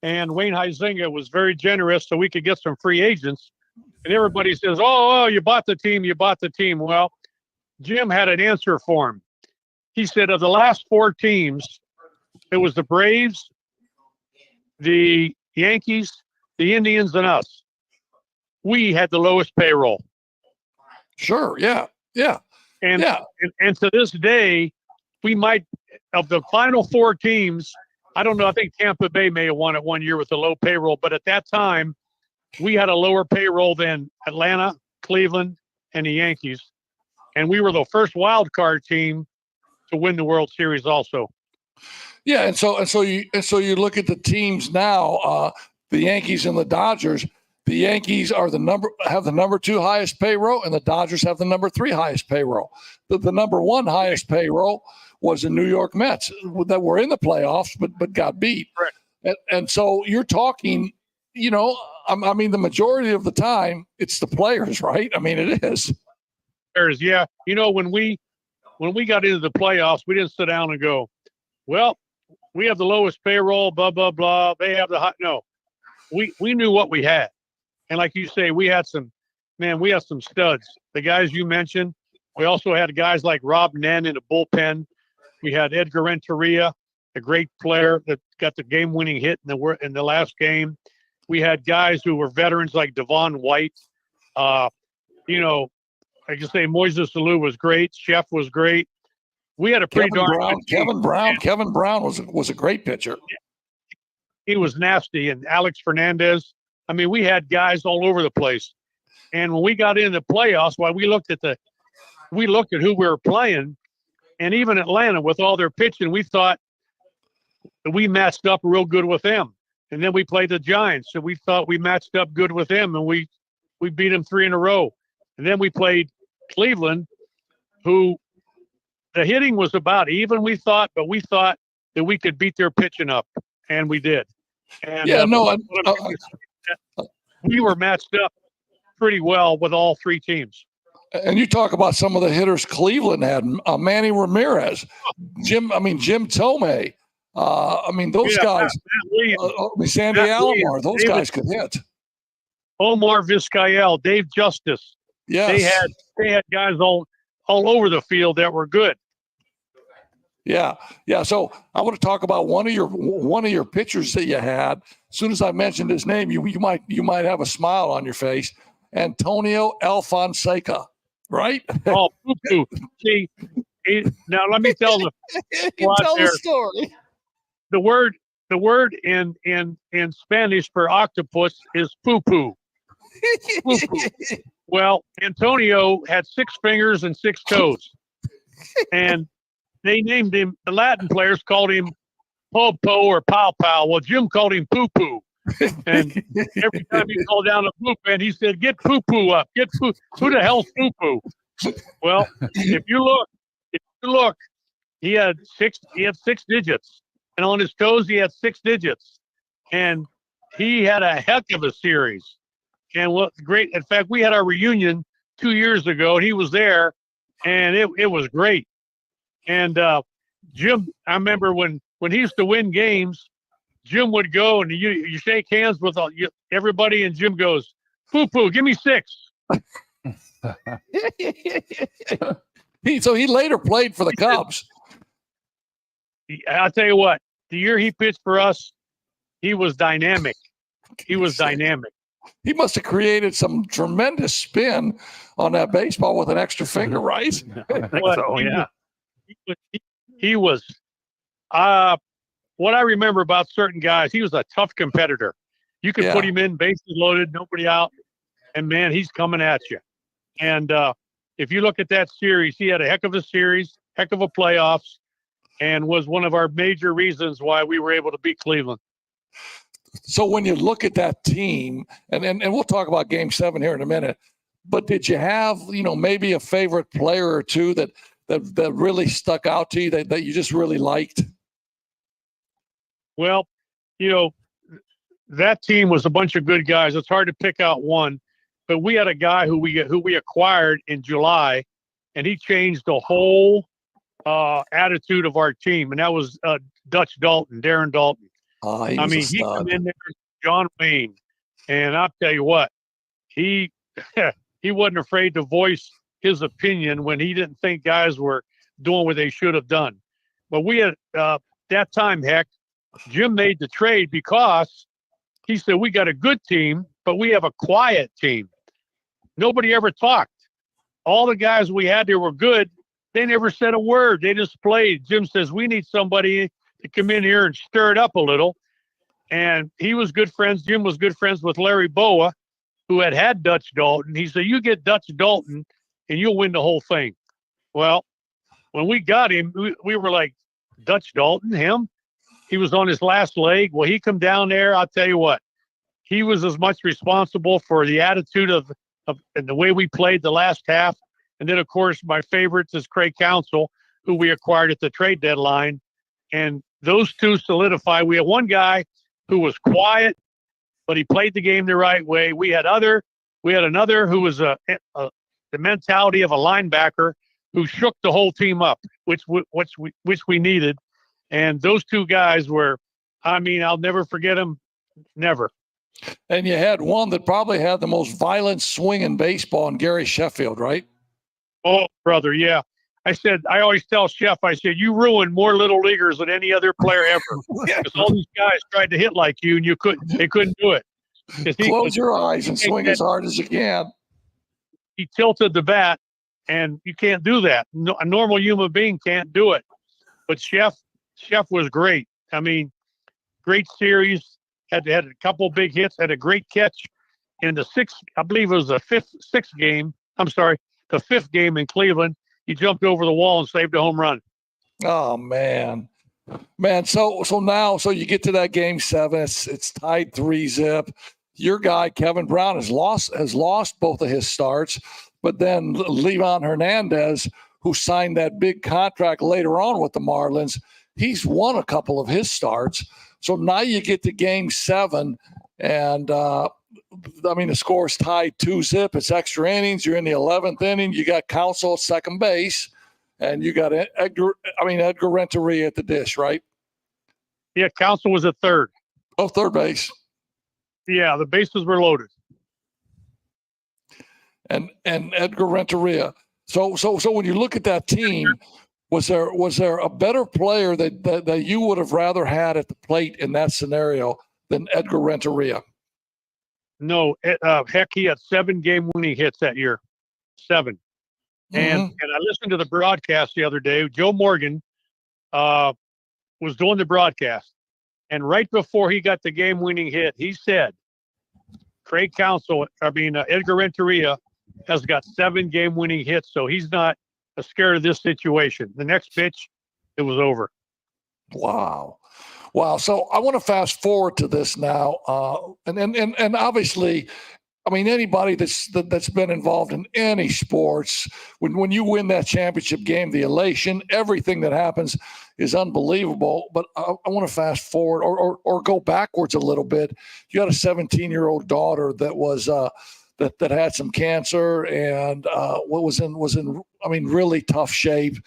And Wayne Huizinga was very generous so we could get some free agents. And everybody says, oh, you bought the team. Well, Jim had an answer for him. He said, of the last 4 teams, it was the Braves, the Yankees, the Indians, and us. We had the lowest payroll. Sure, yeah. And to this day, we might, of the final 4 teams, I don't know, I think Tampa Bay may have won it one year with a low payroll, but at that time, we had a lower payroll than Atlanta, Cleveland, and the Yankees. And we were the first wild card team to win the World Series also. Yeah, and so you look at the teams now, the Yankees and the Dodgers. The Yankees have the number 2 highest payroll, and the Dodgers have the number 3 highest payroll. The number 1 highest payroll was the New York Mets that were in the playoffs but got beat. Right. And so you're talking, I mean, the majority of the time it's the players, right? I mean, it is. Players, yeah. When we got into the playoffs, we didn't sit down and go, well, we have the lowest payroll, blah, blah, blah. They have the high. No, we knew what we had. And like you say, we had some studs. The guys you mentioned, we also had guys like Rob Nen in the bullpen. We had Edgar Renteria, a great player that got the game-winning hit in the last game. We had guys who were veterans like Devon White. I can say Moises Alou was great. Chef was great. We had a pretty darn good team. Kevin Brown was a great pitcher. He was nasty. And Alex Fernandez. I mean, we had guys all over the place. And when we got into the playoffs, we looked at who we were playing, and even Atlanta with all their pitching, we thought that we matched up real good with them. And then we played the Giants, so we thought we matched up good with them, and we beat them 3 in a row. And then we played Cleveland, who the hitting was about even, we thought that we could beat their pitching up, and we did. And we were matched up pretty well with all 3 teams. And you talk about some of the hitters Cleveland had. Manny Ramirez, Jim Tomei. Those guys. Sandy Alomar. Those guys could hit. Omar Vizcael, Dave Justice. Yes. They had guys all over the field that were good. Yeah. So I want to talk about one of your pitchers that you had. As soon as I mentioned his name, you might have a smile on your face. Antonio Alfonseca, right? Oh, poo-poo. See, now let me tell the story. The word in Spanish for octopus is poo-poo. Poo-poo. Well, Antonio had 6 fingers and 6 toes, and they named him. The Latin players called him Po or Pow Pow. Well, Jim called him Poo Poo. And every time he called down a poop, and he said, "Get Poo Poo up. Get Poo. Who the hell's Poo Poo?" Well, if you look, he had six digits, and on his toes he had 6 digits, and he had a heck of a series. And what's great, in fact, we had our reunion 2 years ago, and he was there, and it was great. And Jim, I remember when he used to win games, Jim would go and you shake hands with everybody, and Jim goes, "Poo Poo, give me 6." So he later played for the Cubs. I'll tell you what, the year he pitched for us, he was dynamic. He was dynamic. He must have created some tremendous spin on that baseball with an extra finger, right? I think Well, so, yeah. He was what I remember about certain guys, he was a tough competitor. You could put him in, bases loaded, nobody out, and man, he's coming at you. And if you look at that series, he had a heck of a series, heck of a playoffs, and was one of our major reasons why we were able to beat Cleveland. So when you look at that team, and we'll talk about Game 7 here in a minute, but did you have, maybe a favorite player or two that really stuck out to you that you just really liked? Well, that team was a bunch of good guys. It's hard to pick out one, but we had a guy who we acquired in July, and he changed the whole attitude of our team, and that was Dutch Dalton, Darren Dalton. He come in there, John Wayne, and I'll tell you what, he wasn't afraid to voice his opinion when he didn't think guys were doing what they should have done. But we had that time, heck, Jim made the trade because he said, we got a good team, but we have a quiet team. Nobody ever talked. All the guys we had there were good. They never said a word. They just played. Jim says, we need somebody to come in here and stir it up a little. And he was good friends. Jim was good friends with Larry Boa, who had Dutch Dalton. He said, you get Dutch Dalton and you'll win the whole thing. Well, when we got him, we were like, Dutch Dalton, him? He was on his last leg. Well, he come down there. I'll tell you what, he was as much responsible for the attitude of and the way we played the last half. And then, of course, my favorites is Craig Counsell, who we acquired at the trade deadline. And those two solidify. We had one guy who was quiet, but he played the game the right way. We had another who was the mentality of a linebacker who shook the whole team up, which we needed. And those two guys were, I'll never forget them, never. And you had one that probably had the most violent swing in baseball, in Gary Sheffield, right? Oh, brother, yeah. I always tell Chef, you ruined more little leaguers than any other player ever. Because all these guys tried to hit like you, and they couldn't do it. Close your eyes and swing as hard as you can. He tilted the bat, and you can't do that. No, a normal human being can't do it. But Chef was great. Great series. Had a couple big hits. Had a great catch in the fifth game in Cleveland. He jumped over the wall and saved a home run. Oh man. So now you get to that Game 7. It's tied 3-0. Your guy Kevin Brown has lost both of his starts, but then Levan Hernandez, who signed that big contract later on with the Marlins, he's won a couple of his starts. So now you get to Game 7, and the score's tied 2-0. It's extra innings. You're in the 11th inning. You got Counsell at second base, and you got Edgar Renteria at the dish, right? Yeah, Counsell was at third. Oh, third base. Yeah, the bases were loaded. And Edgar Renteria. So when you look at that team, was there a better player that you would have rather had at the plate in that scenario than Edgar Renteria? No, heck, he had 7 game-winning hits that year, 7. Mm-hmm. And I listened to the broadcast the other day. Joe Morgan was doing the broadcast, and right before he got the game-winning hit, he said, Edgar Renteria has got 7 game-winning hits, so he's not scared of this situation. The next pitch, it was over. Wow. So I want to fast forward to this now. And obviously, I mean, anybody that's been involved in any sports, when you win that championship game, the elation, everything that happens is unbelievable. But I want to fast forward or go backwards a little bit. You had a 17-year-old daughter that was that had some cancer and was in really tough shape.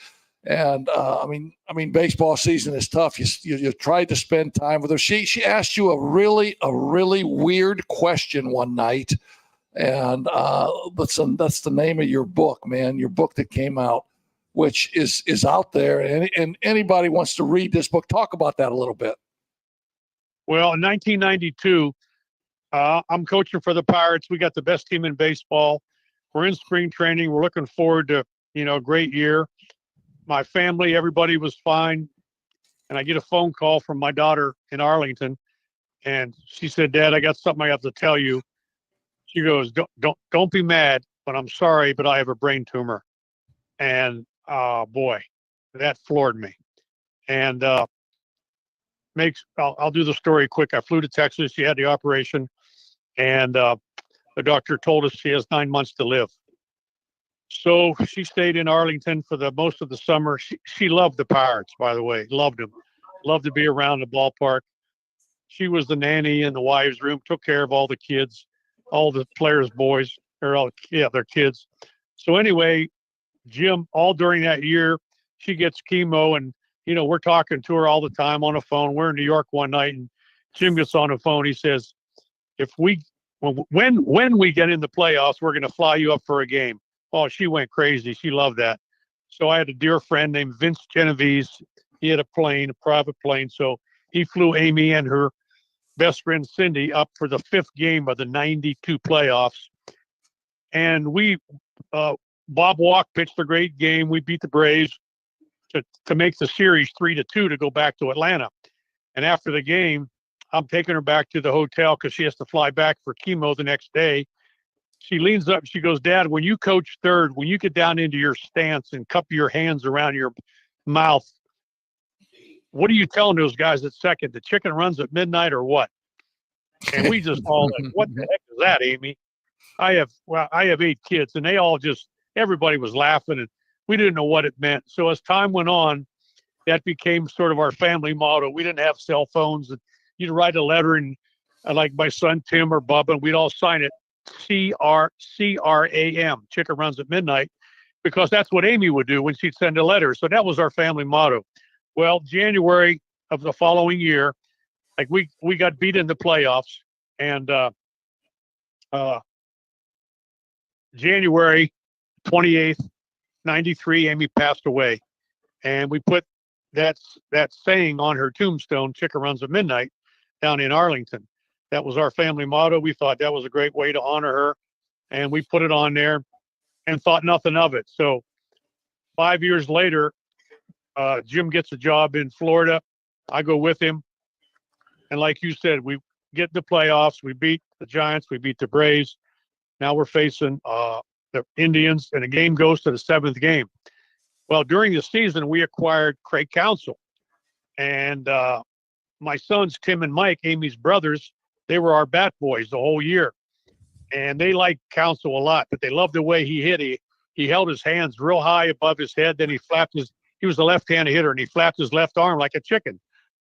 And I mean, baseball season is tough. You tried to spend time with her. She asked you a really weird question one night, and that's the name of your book, man. Your book that came out, which is out there, and anybody wants to read this book. Talk about that a little bit. Well, in 1992, I'm coaching for the Pirates. We got the best team in baseball. We're in spring training. We're looking forward to a great year. My family, everybody was fine. And I get a phone call from my daughter in Arlington. And she said, Dad, I got something I have to tell you. She goes, don't be mad, but I'm sorry, but I have a brain tumor. And boy, that floored me. And I'll do the story quick. I flew to Texas. She had the operation. And the doctor told us she has 9 months to live. So she stayed in Arlington for the most of the summer. She loved the Pirates, by the way, loved them, loved to be around the ballpark. She was the nanny in the wives' room, took care of all the kids, all the players' boys, their kids. So anyway, Jim, all during that year, she gets chemo, and we're talking to her all the time on the phone. We're in New York one night, and Jim gets on the phone. He says, when we get in the playoffs, we're going to fly you up for a game. Oh, she went crazy. She loved that. So I had a dear friend named Vince Genovese. He had a private plane. So he flew Amy and her best friend Cindy up for the 5th game of the 92 playoffs. And Bob Walk pitched a great game. We beat the Braves to make the series 3-2 to go back to Atlanta. And after the game, I'm taking her back to the hotel because she has to fly back for chemo the next day. She leans up. She goes, Dad, when you coach third, when you get down into your stance and cup your hands around your mouth, what are you telling those guys at second? The chicken runs at midnight or what? And we just all like, what the heck is that, Amy? I have 8 kids, and everybody was laughing, and we didn't know what it meant. So as time went on, that became sort of our family motto. We didn't have cell phones, and you'd write a letter, and like my son Tim or Bubba, and we'd all sign it. CRAM, chicken runs at midnight, because that's what Amy would do when she'd send a letter. So that was our family motto. Well, January of the following year, like we got beat in the playoffs, and January 28th, 93, Amy passed away, and we put that saying on her tombstone, chicken runs at midnight, down in Arlington. That was our family motto. We thought that was a great way to honor her, and we put it on there and thought nothing of it. So 5 years later, Jim gets a job in Florida. I go with him. And like you said, we get the playoffs. We beat the Giants. We beat the Braves. Now we're facing the Indians, and the game goes to the 7th game. Well, during the season, we acquired Craig Counsell. And my sons, Tim and Mike, Amy's brothers, they were our bat boys the whole year. And they liked Counsell a lot, but they loved the way he hit. He held his hands real high above his head. Then he was a left-handed hitter, and he flapped his left arm like a chicken.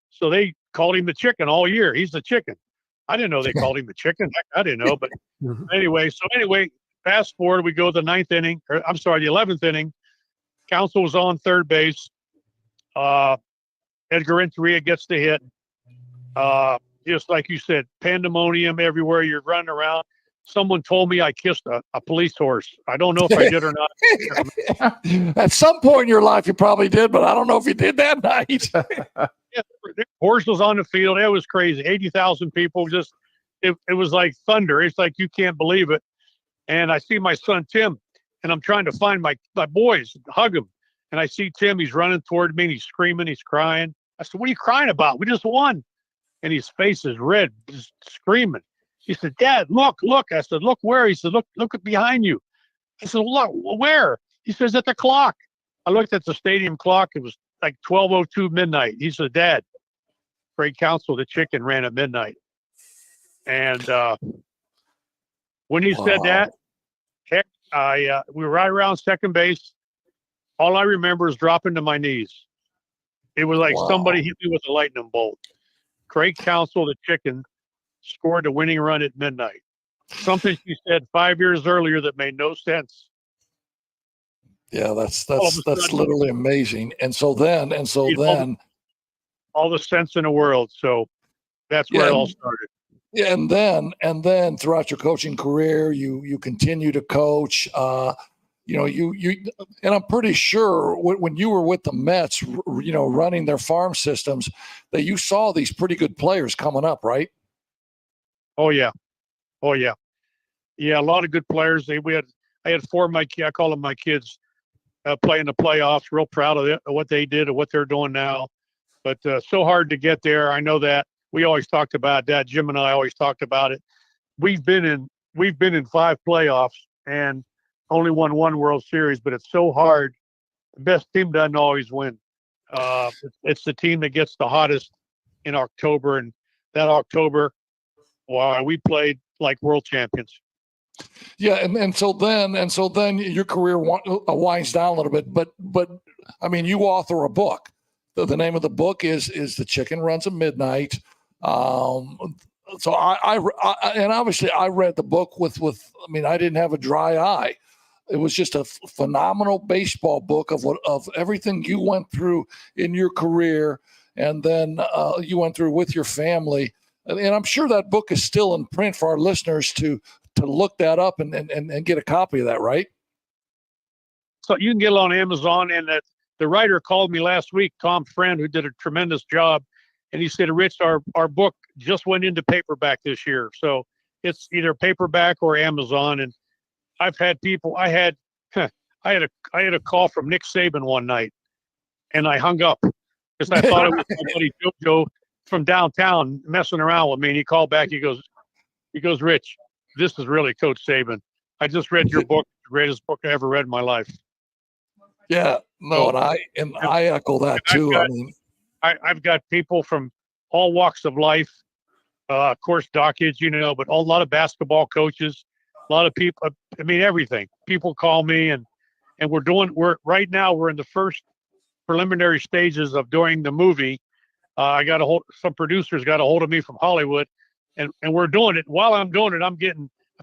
So they called him the chicken all year. He's the chicken. I didn't know they called him the chicken. I didn't know. But anyway, fast forward, we go to the 11th inning. Counsell was on third base. Edgar Renteria gets the hit. Just like you said, pandemonium everywhere. You're running around. Someone told me I kissed a police horse. I don't know if I did or not. At some point in your life, you probably did, but I don't know if you did that night. Yeah, the horse was on the field. It was crazy. 80,000 people. It was like thunder. It's like you can't believe it. And I see my son Tim, and I'm trying to find my boys, hug him. And I see Tim. He's running toward me, and he's screaming. He's crying. I said, "What are you crying about? We just won." And his face is red, just screaming. He said, "Dad, look." I said, "Look where?" He said, look behind you." I said, "Look, where?" He says, "At the clock." I looked at the stadium clock. It was like 12:02 midnight. He said, Dad, Craig Counsell, the chicken, ran at midnight. And when he said that, heck, we were right around second base. All I remember is dropping to my knees. It was like somebody hit me with a lightning bolt. Craig Counsell, the chicken, scored the winning run at midnight. Something she said 5 years earlier that made no sense. Yeah, that's literally amazing. And so then all the sense in the world. So that's where it all started. Yeah, and then throughout your coaching career, you continue to coach. You and I'm pretty sure when you were with the Mets, running their farm systems, that you saw these pretty good players coming up, right? Oh yeah. Yeah, a lot of good players. I had four of my I call them my kids, playing the playoffs. Real proud of what they did and what they're doing now. But so hard to get there. I know that. We always talked about that. Jim and I always talked about it. We've been in 5 playoffs and only won 1 World Series, but it's so hard. The best team doesn't always win. It's the team that gets the hottest in October, and that October, we played like world champions. Yeah, and so then your career winds down a little bit, but I mean, you author a book. The name of the book is The Chicken Runs at Midnight. So I and obviously I read the book with I mean, I didn't have a dry eye. It was just a phenomenal baseball book of everything you went through in your career, and then you went through with your family. And I'm sure that book is still in print for our listeners to look that up and get a copy of that, right? So you can get it on Amazon. And the writer called me last week, Tom Friend, who did a tremendous job. And he said, Rich, our book just went into paperback this year. So it's either paperback or Amazon. And I've had people, I had a call from Nick Saban one night, and I hung up because I thought it was my buddy JoJo from downtown messing around with me. And he called back. He goes, Rich, this is really Coach Saban. I just read your book, the greatest book I ever read in my life. Yeah, no, and I echo that too. I've got people from all walks of life, of course, Dockage, but a lot of basketball coaches, a lot of people. I mean, everything. People call me, and we're right now. We're in the first preliminary stages of doing the movie. Some producers got a hold of me from Hollywood, and we're doing it. While I'm doing it,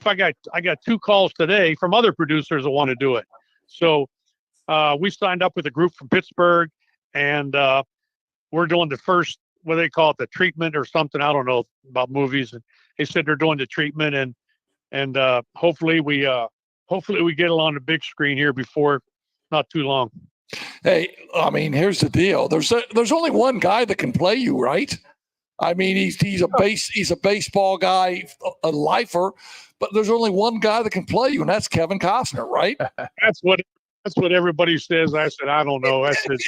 I got 2 calls today from other producers that want to do it. So we signed up with a group from Pittsburgh, and we're doing the first, what they call it, the treatment or something. I don't know about movies. And they said they're doing the treatment, and hopefully we get it on the big screen here before not too long. Hey, I mean, here's the deal. There's only one guy that can play you, right? I mean, he's a baseball guy, a lifer, but there's only one guy that can play you, and that's Kevin Costner, right? That's what everybody says. I said, I don't know. I said,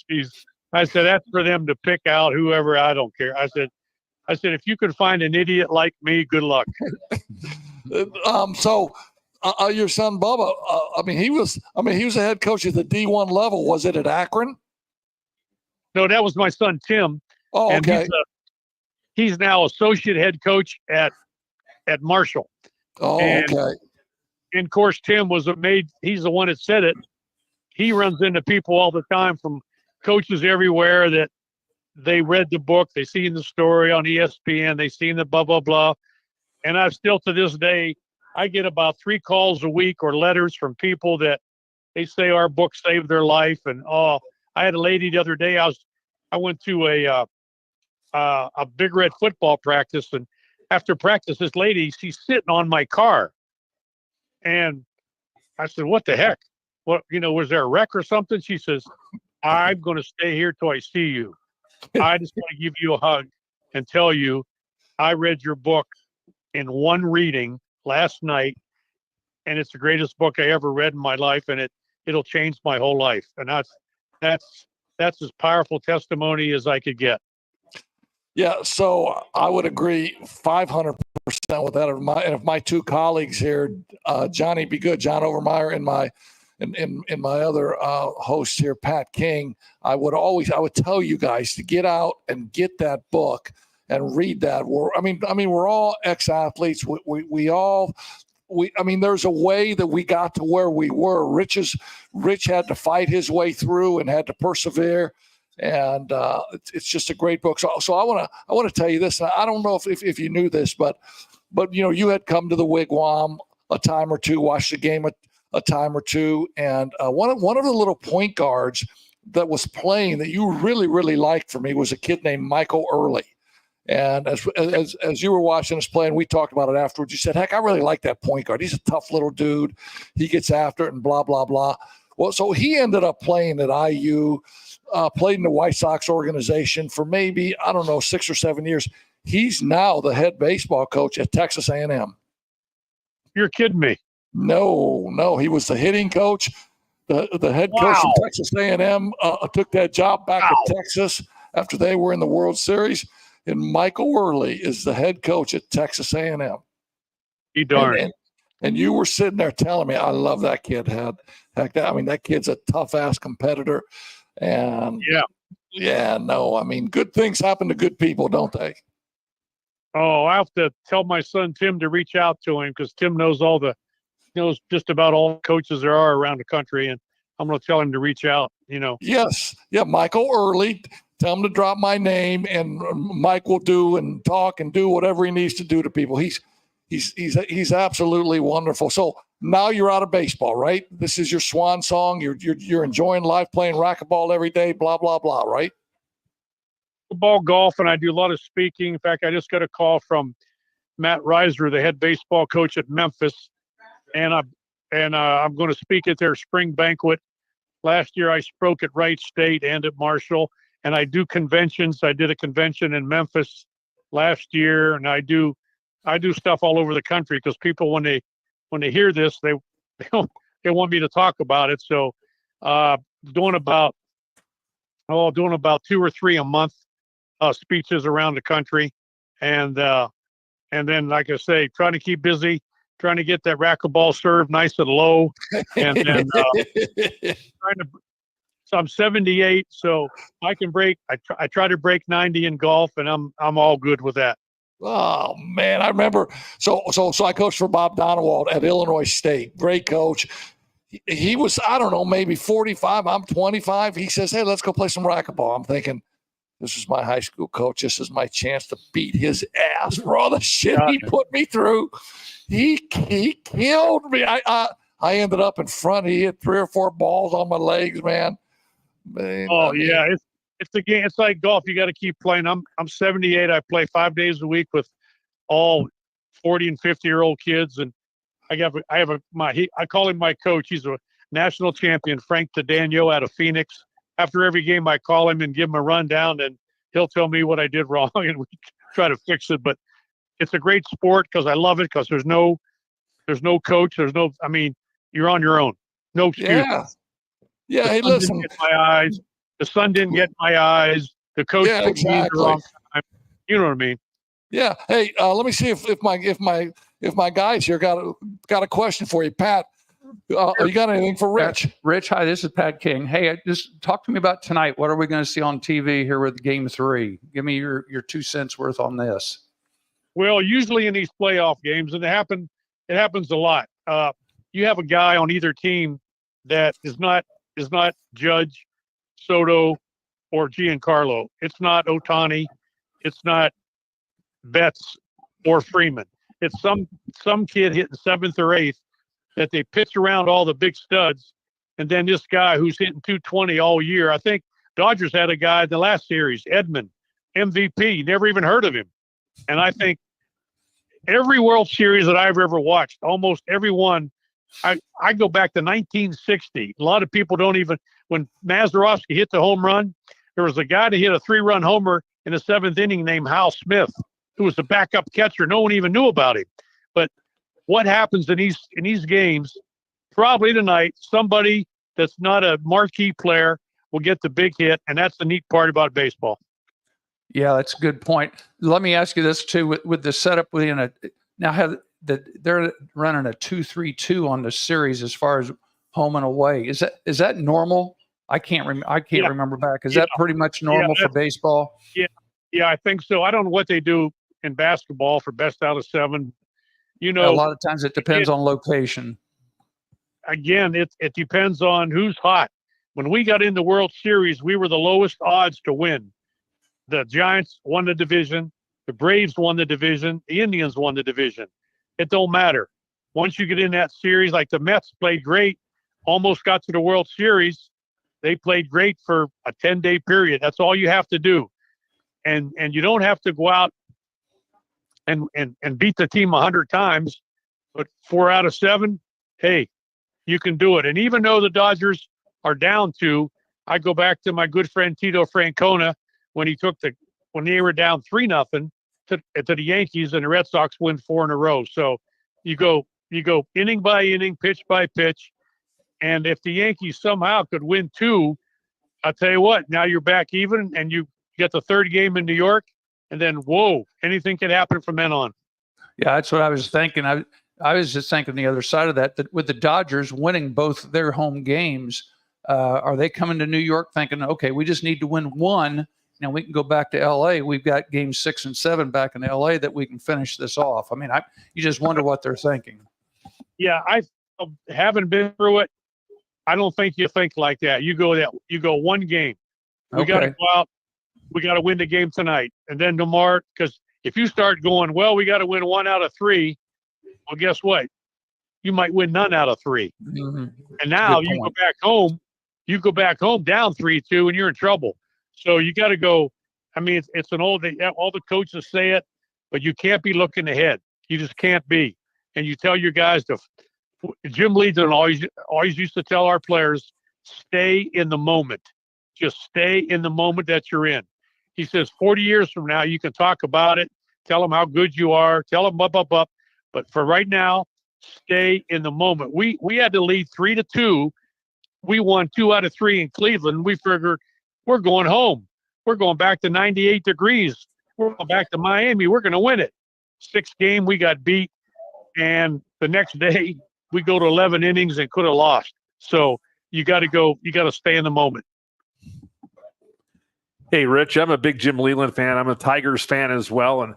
geez. I said, that's for them to pick out whoever. I don't care. I said, if you could find an idiot like me, good luck. So your son Bubba, he was a head coach at the D1 level. Was it at Akron? No, that was my son Tim. Oh, okay. And he's now associate head coach at Marshall. Oh, okay. And of course, Tim he's the one that said it. He runs into people all the time from coaches everywhere that they read the book, they seen the story on ESPN, they seen the blah, blah, blah. And I still, to this day, I get about 3 calls a week or letters from people that they say our book saved their life. And I had a lady the other day, I went to a Big Red football practice, and after practice, this lady, she's sitting on my car. And I said, what the heck? What, was there a wreck or something? She says, I'm going to stay here till I see you. I just want to give you a hug and tell you I read your book in one reading last night, and it's the greatest book I ever read in my life, and it'll change my whole life. And that's as powerful testimony as I could get. Yeah, so I would agree 500% with that. And if my 2 colleagues here, Johnny Be Good, John Overmeyer, and and my other host here, Pat King, I would tell you guys to get out and get that book and read that. We're all ex-athletes. There's a way that we got to where we were. Rich had to fight his way through and had to persevere. And it's just a great book. So I want to tell you this. I don't know if you knew this, but you had come to the Wigwam a time or two, watched the game a time or two, and one of the little point guards that was playing that you really, really liked for me was a kid named Michael Early. And as you were watching us play, and we talked about it afterwards, you said, heck, I really like that point guard. He's a tough little dude. He gets after it and blah, blah, blah. Well, so he ended up playing at IU, played in the White Sox organization for maybe, 6 or 7 years. He's now the head baseball coach at Texas A&M. You're kidding me. No, he was the hitting coach. The head coach of Texas A&M took that job back at Texas after they were in the World Series. And Michael Early is the head coach at Texas A&M. He darn. And you were sitting there telling me, I love that kid. That kid's a tough-ass competitor. And good things happen to good people, don't they? Oh, I have to tell my son Tim to reach out to him because Tim knows just about all the coaches there are around the country, and I'm going to tell him to reach out. Yes, yeah, Michael Early. Tell him to drop my name, and Mike will do and talk and do whatever he needs to do to people. He's absolutely wonderful. So now you're out of baseball, right? This is your swan song. You're enjoying life, playing racquetball every day. Blah blah blah, right? Football, golf, and I do a lot of speaking. In fact, I just got a call from Matt Reiser, the head baseball coach at Memphis, and I'm going to speak at their spring banquet. Last year, I spoke at Wright State and at Marshall, and I do conventions. I did a convention in Memphis last year, and I do stuff all over the country because people, when they hear this, they want me to talk about it. So, doing about 2 or 3 a month. Speeches around the country, and then, like I say, trying to keep busy, trying to get that racquetball serve nice and low, and then So I'm 78, so I can break. I try to break 90 in golf, and I'm all good with that. Oh man, I remember. So I coached for Bob Donewald at Illinois State. Great coach. He was, maybe 45. I'm 25. He says, "Hey, let's go play some racquetball." I'm thinking, this is my high school coach. This is my chance to beat his ass for all the shit he put me through. He killed me. I ended up in front. He hit 3 or 4 balls on my legs, man. It's the game. It's like golf. You got to keep playing. I'm 78. I play 5 days a week with all 40 and 50-year-old kids, and I call him my coach. He's a national champion, Frank Tadano out of Phoenix. After every game, I call him and give him a rundown, and he'll tell me what I did wrong, and we try to fix it. But it's a great sport because I love it because there's no coach. You're on your own. No excuse. Yeah. Hey, listen. The sun didn't get my eyes. The coach took me the wrong time. You know what I mean? Yeah. Hey, let me see if my guys here got a question for you, Pat. You got anything for Rich? Rich, hi, this is Pat King. Hey, just talk to me about tonight. What are we going to see on TV here with Game 3? Give me your 2 cents worth on this. Well, usually in these playoff games, and it happens a lot. You have a guy on either team that is not Judge, Soto, or Giancarlo. It's not Ohtani. It's not Betts or Freeman. It's some kid hitting 7th or 8th that they pitch around all the big studs, and then this guy who's hitting 220 all year. I think Dodgers had a guy in the last series, Edman, MVP. Never even heard of him. And I think every World Series that I've ever watched, almost every one, I go back to 1960. A lot of people don't even – when Mazeroski hit the home run, there was a guy that hit a 3-run homer in the 7th inning named Hal Smith, who was the backup catcher. No one even knew about him. But what happens in these games, probably tonight, somebody that's not a marquee player will get the big hit, and that's the neat part about baseball. Yeah, that's a good point. Let me ask you this too: with the setup they're running a 2-3-2 on the series as far as home and away. Is that normal? I can't remember back. Is that pretty much normal for baseball? Yeah, I think so. I don't know what they do in basketball for best out of 7. You A know, lot of times it depends on location. Again, it depends on who's hot. When we got in the World Series, we were the lowest odds to win. The Giants won the division. The Braves won the division. The Indians won the division. It don't matter. Once you get in that series, like the Mets played great, almost got to the World Series. They played great for a 10-day period. That's all you have to do. And you don't have to go out and beat the team 100 times, but 4 out of 7, hey, you can do it. And even though the Dodgers are down 2, I go back to my good friend Tito Francona when they were down 3-0 to the Yankees, and the Red Sox win 4 in a row. So you go inning by inning, pitch by pitch. And if the Yankees somehow could win 2, I'll tell you what, now you're back even, and you get the 3rd game in New York, and then, whoa, anything can happen from then on. Yeah, that's what I was thinking. I was just thinking the other side of that with the Dodgers winning both their home games, are they coming to New York thinking, okay, we just need to win 1, and we can go back to L.A. We've got games 6 and 7 back in L.A. that we can finish this off. I mean, you just wonder what they're thinking. Yeah, I haven't been through it. I don't think you think like that. You go 1 game. We got to go out. We got to win the game tonight. And then tomorrow, because if you start going, well, we got to win 1 out of 3, well, guess what? You might win none out of 3. Mm-hmm. And now you go back home down 3-2, and you're in trouble. So you got to go. I mean, it's all the coaches say it, but you can't be looking ahead. You just can't be. And you tell your guys Jim Leadson always used to tell our players, stay in the moment. Just stay in the moment that you're in. He says 40 years from now, you can talk about it, tell them how good you are, tell them up. But for right now, stay in the moment. We had to lead 3-2. We won 2 out of 3 in Cleveland. We figured we're going home. We're going back to 98 degrees. We're going back to Miami. We're going to win it. 6th game, we got beat. And the next day, we go to 11 innings and could have lost. So you got to stay in the moment. Hey, Rich, I'm a big Jim Leyland fan. I'm a Tigers fan as well. And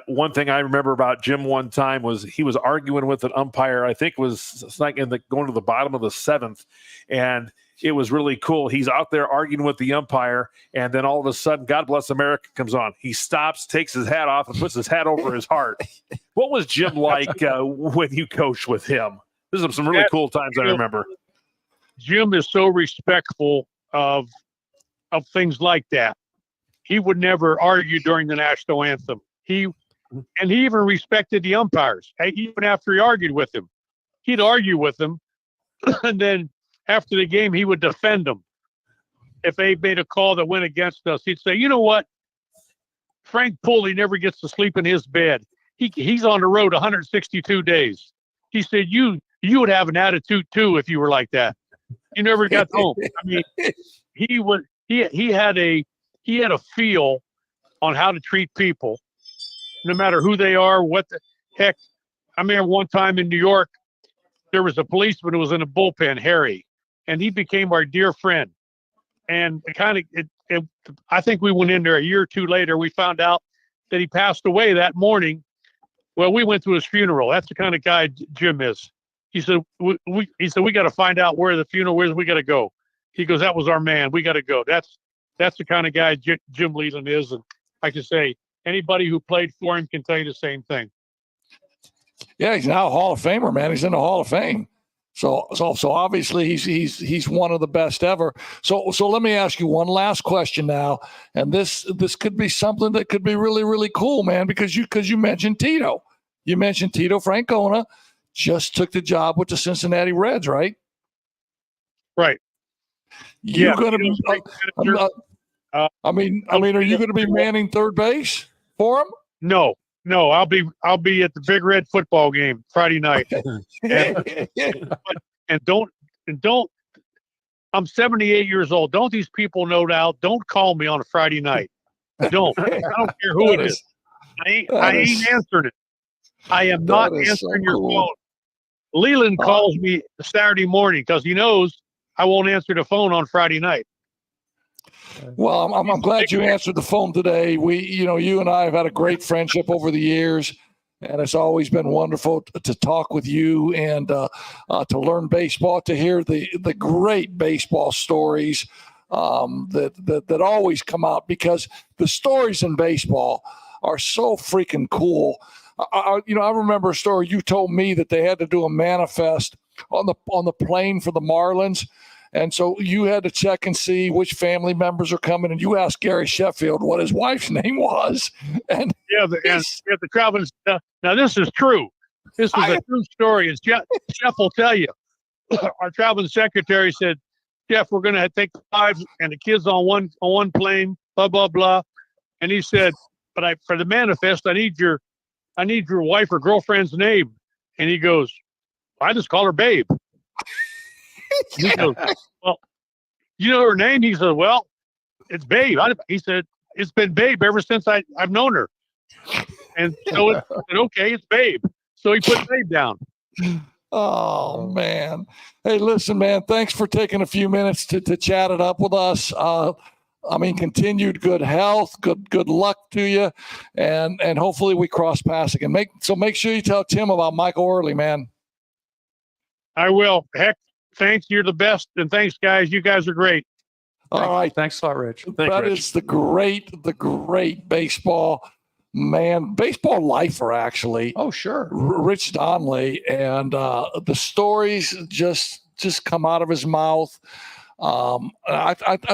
one thing I remember about Jim one time was he was arguing with an umpire. I think it was going to the bottom of the 7th. And it was really cool. He's out there arguing with the umpire. And then all of a sudden, God Bless America comes on. He stops, takes his hat off, and puts his hat over his heart. What was Jim like when you coached with him? This is some really cool times I remember. Jim is so respectful of things like that. He would never argue during the national anthem. He even respected the umpires. Even after he argued with them, he'd argue with them, and then after the game, he would defend them. If they made a call that went against us, he'd say, "You know what? Frank Pulley never gets to sleep in his bed. He's on the road 162 days." He said, "You would have an attitude too if you were like that. You never got home." I mean, he had a feel on how to treat people, no matter who they are, what the heck. I remember one time in New York, there was a policeman who was in a bullpen, Harry, and he became our dear friend. And I think we went in there a year or 2 later. We found out that he passed away that morning. Well, we went to his funeral. That's the kind of guy Jim is. He said, we got to find out where the funeral is. We got to go. He goes, that was our man. We got to go. That's the kind of guy Jim Leland is. And I can say anybody who played for him can tell you the same thing. Yeah, he's now a Hall of Famer, man. He's in the Hall of Fame. So obviously he's one of the best ever. So let me ask you one last question now, and this could be something that could be really, really cool, man, because you mentioned Tito. You mentioned Tito Francona just took the job with the Cincinnati Reds, right? Right. You're going to be. Are you going to be manning third base for him? No. I'll be at the Big Red football game Friday night. and don't. I'm 78 years old. Don't these people know now? Don't call me on a Friday night. Don't. I don't care who it is. I ain't answering it. I am not answering your phone. Leland calls me Saturday morning because he knows I won't answer the phone on Friday night. Well, I'm glad you answered the phone today. You and I have had a great friendship over the years, and it's always been wonderful to talk with you and to learn baseball, to hear the great baseball stories that always come out, because the stories in baseball are so freaking cool. I remember a story you told me that they had to do a manifest on the plane for the Marlins. And so you had to check and see which family members are coming, and you asked Gary Sheffield what his wife's name was. And the traveling. Now this is true. This is a true story. As Jeff will tell you, our traveling secretary said, "Jeff, we're going to take 5 and the kids on one plane, blah blah blah." And he said, "But for the manifest, I need your wife or girlfriend's name." And he goes, "I just call her Babe." He goes, "Well, you know her name?" He said, "Well, it's Babe." He said, "It's been Babe ever since I've known her." And so I said, "Okay, it's Babe." So he put Babe down. Oh, man. Hey, listen, man, thanks for taking a few minutes to chat it up with us. Continued good health, good luck to you, and hopefully we cross paths again. Make sure you tell Tim about Michael Early, man. I will. Heck, thanks. You're the best. And thanks, guys. You guys are great. All right. Thanks a lot, Rich. That is the great baseball lifer, actually. Oh, sure. Rich Donnelly. And the stories just come out of his mouth. I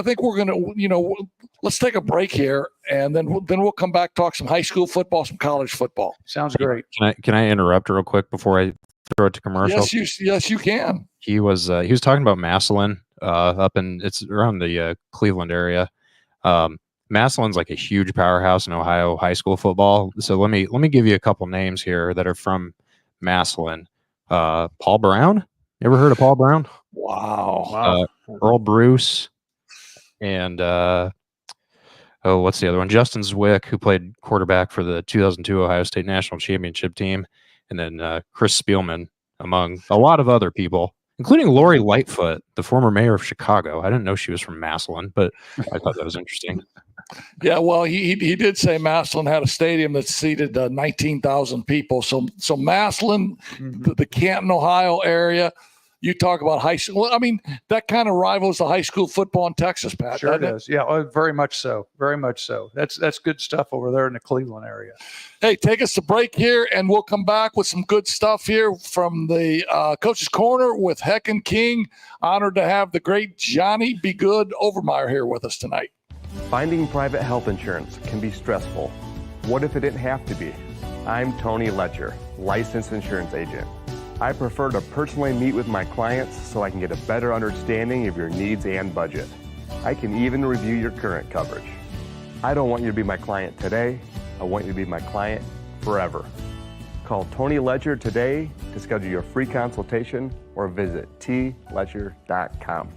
think we're going to, let's take a break here, and then we'll come back, talk some high school football, some college football. Sounds great. Can I interrupt real quick before I throw it to commercial? Yes, you can. He was talking about Massillon it's around the Cleveland area. Massillon's like a huge powerhouse in Ohio high school football. So let me give you a couple names here that are from Massillon. Paul Brown. You ever heard of Paul Brown? Wow. Earl Bruce, and what's the other one? Justin Zwick, who played quarterback for the 2002 Ohio State National Championship team, and then Chris Spielman, among a lot of other people, including Lori Lightfoot, the former mayor of Chicago. I didn't know she was from Massillon, but I thought that was interesting. Yeah, well, he did say Massillon had a stadium that seated 19,000 people. So Massillon, the Canton, Ohio area. You talk about high school. I mean, that kind of rivals the high school football in Texas, Pat. Sure does. Yeah, very much so. Very much so. That's good stuff over there in the Cleveland area. Hey, take us to break here, and we'll come back with some good stuff here from the Coach's Corner with Heck and King. Honored to have the great Johnny Be Good Overmeyer here with us tonight. Finding private health insurance can be stressful. What if it didn't have to be? I'm Tony Letcher, licensed insurance agent. I prefer to personally meet with my clients so I can get a better understanding of your needs and budget. I can even review your current coverage. I don't want you to be my client today. I want you to be my client forever. Call Tony Letcher today to schedule your free consultation or visit tletcher.com.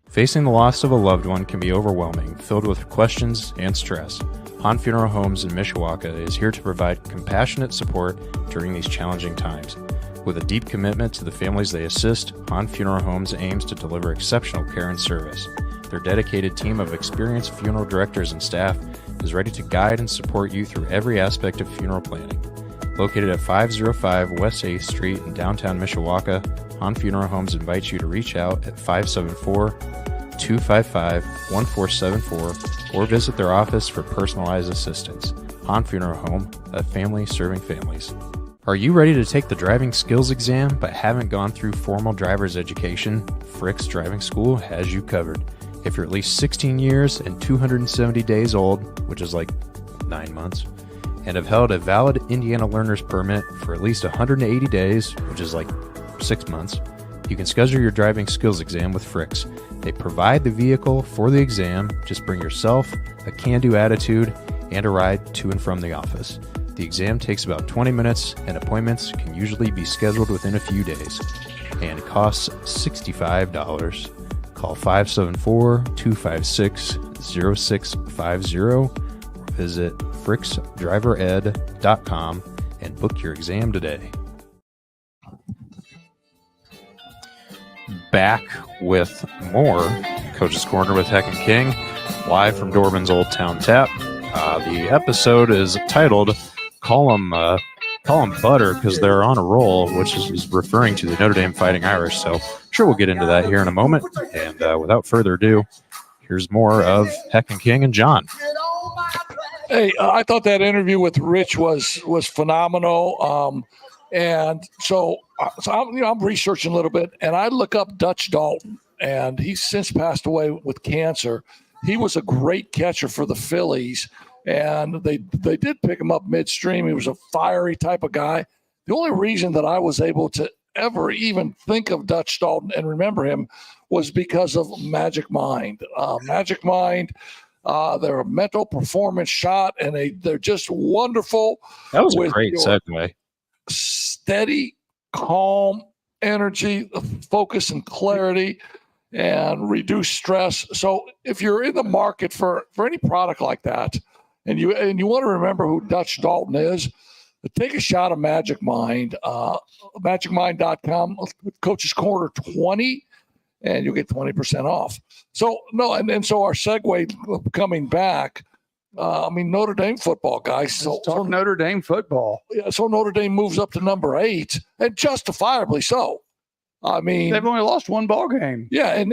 Facing the loss of a loved one can be overwhelming, filled with questions and stress. Hahn Funeral Homes in Mishawaka is here to provide compassionate support during these challenging times. With a deep commitment to the families they assist, Hahn Funeral Homes aims to deliver exceptional care and service. Their dedicated team of experienced funeral directors and staff is ready to guide and support you through every aspect of funeral planning. Located at 505 West 8th Street in downtown Mishawaka, Hahn Funeral Homes invites you to reach out at 574-255-1474 or visit their office for personalized assistance. Hahn Funeral Home, a family serving families. Are you ready to take the driving skills exam but haven't gone through formal driver's education? Frick's Driving School has you covered. If you're at least 16 years and 270 days old, which is like 9 months, and have held a valid Indiana learner's permit for at least 180 days, which is like 6 months, you can schedule your driving skills exam with Frick's. They provide the vehicle for the exam. Just bring yourself, a can-do attitude, and a ride to and from the office. The exam takes about 20 minutes, and appointments can usually be scheduled within a few days, and costs $65. Call 574-256-0650 or visit fricksdrivered.com and book your exam today. Back with more Coach's Corner with Heck and King, live from Dorbin's Old Town Tap. The episode is titled Call 'em Butter because they're on a roll, which is referring to the Notre Dame Fighting Irish. So I'm sure we'll get into that here in a moment. And without further ado, here's more of Heck and King and John. Hey, I thought that interview with Rich was phenomenal. And so I'm researching a little bit, and I look up Dutch Dalton, and he's since passed away with cancer. He was a great catcher for the Phillies, and they did pick him up midstream. He was a fiery type of guy. The only reason that I was able to ever even think of Dutch Dalton and remember him was because of Magic Mind. Magic Mind, they're a mental performance shot, and they're just wonderful. That was a great segue. Steady, calm energy, focus and clarity, and reduce stress. So if you're in the market for any product like that, and you want to remember who Dutch Dalton is, take a shot of Magic Mind. MagicMind.com, Coach's Corner 20, and you'll get 20% off. So so our segue coming back. Notre Dame football, guys. So Notre Dame football. Yeah, so Notre Dame moves up to number 8, and justifiably so. They've only lost one ball game. Yeah, and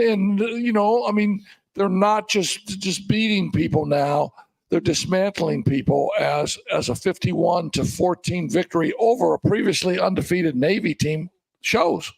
they're not just beating people now; they're dismantling people as a 51-14 victory over a previously undefeated Navy team shows.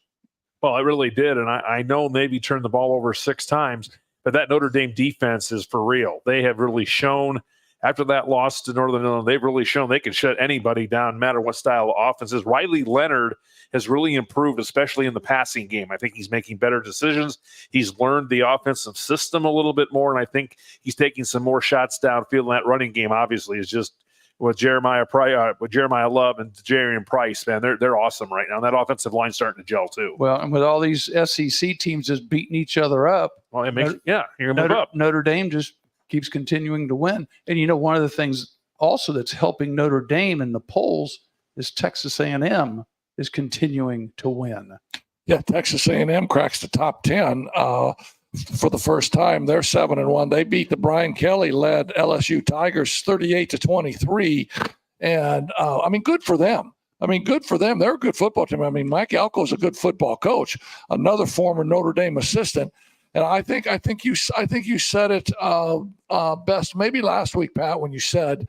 Well, it really did, and I know Navy turned the ball over 6 times, but that Notre Dame defense is for real. They have really shown. After that loss to Northern Illinois, they've really shown they can shut anybody down, no matter what style of offense is. Riley Leonard has really improved, especially in the passing game. I think he's making better decisions. He's learned the offensive system a little bit more, and I think he's taking some more shots downfield. And that running game, obviously, is just with Jeremiah Love and Jarian Price, man, they're awesome right now. And that offensive line's starting to gel too. Well, and with all these SEC teams just beating each other up, well, it makes you're gonna move up. Notre Dame just keeps continuing to win. And one of the things also that's helping Notre Dame in the polls is Texas A&M is continuing to win. Yeah, Texas A&M cracks the top 10 for the first time. They're 7-1. They beat the Brian Kelly-led LSU Tigers 38-23, and good for them. Good for them. They're a good football team. Mike Elko's a good football coach, another former Notre Dame assistant. And I think you said it best maybe last week, Pat, when you said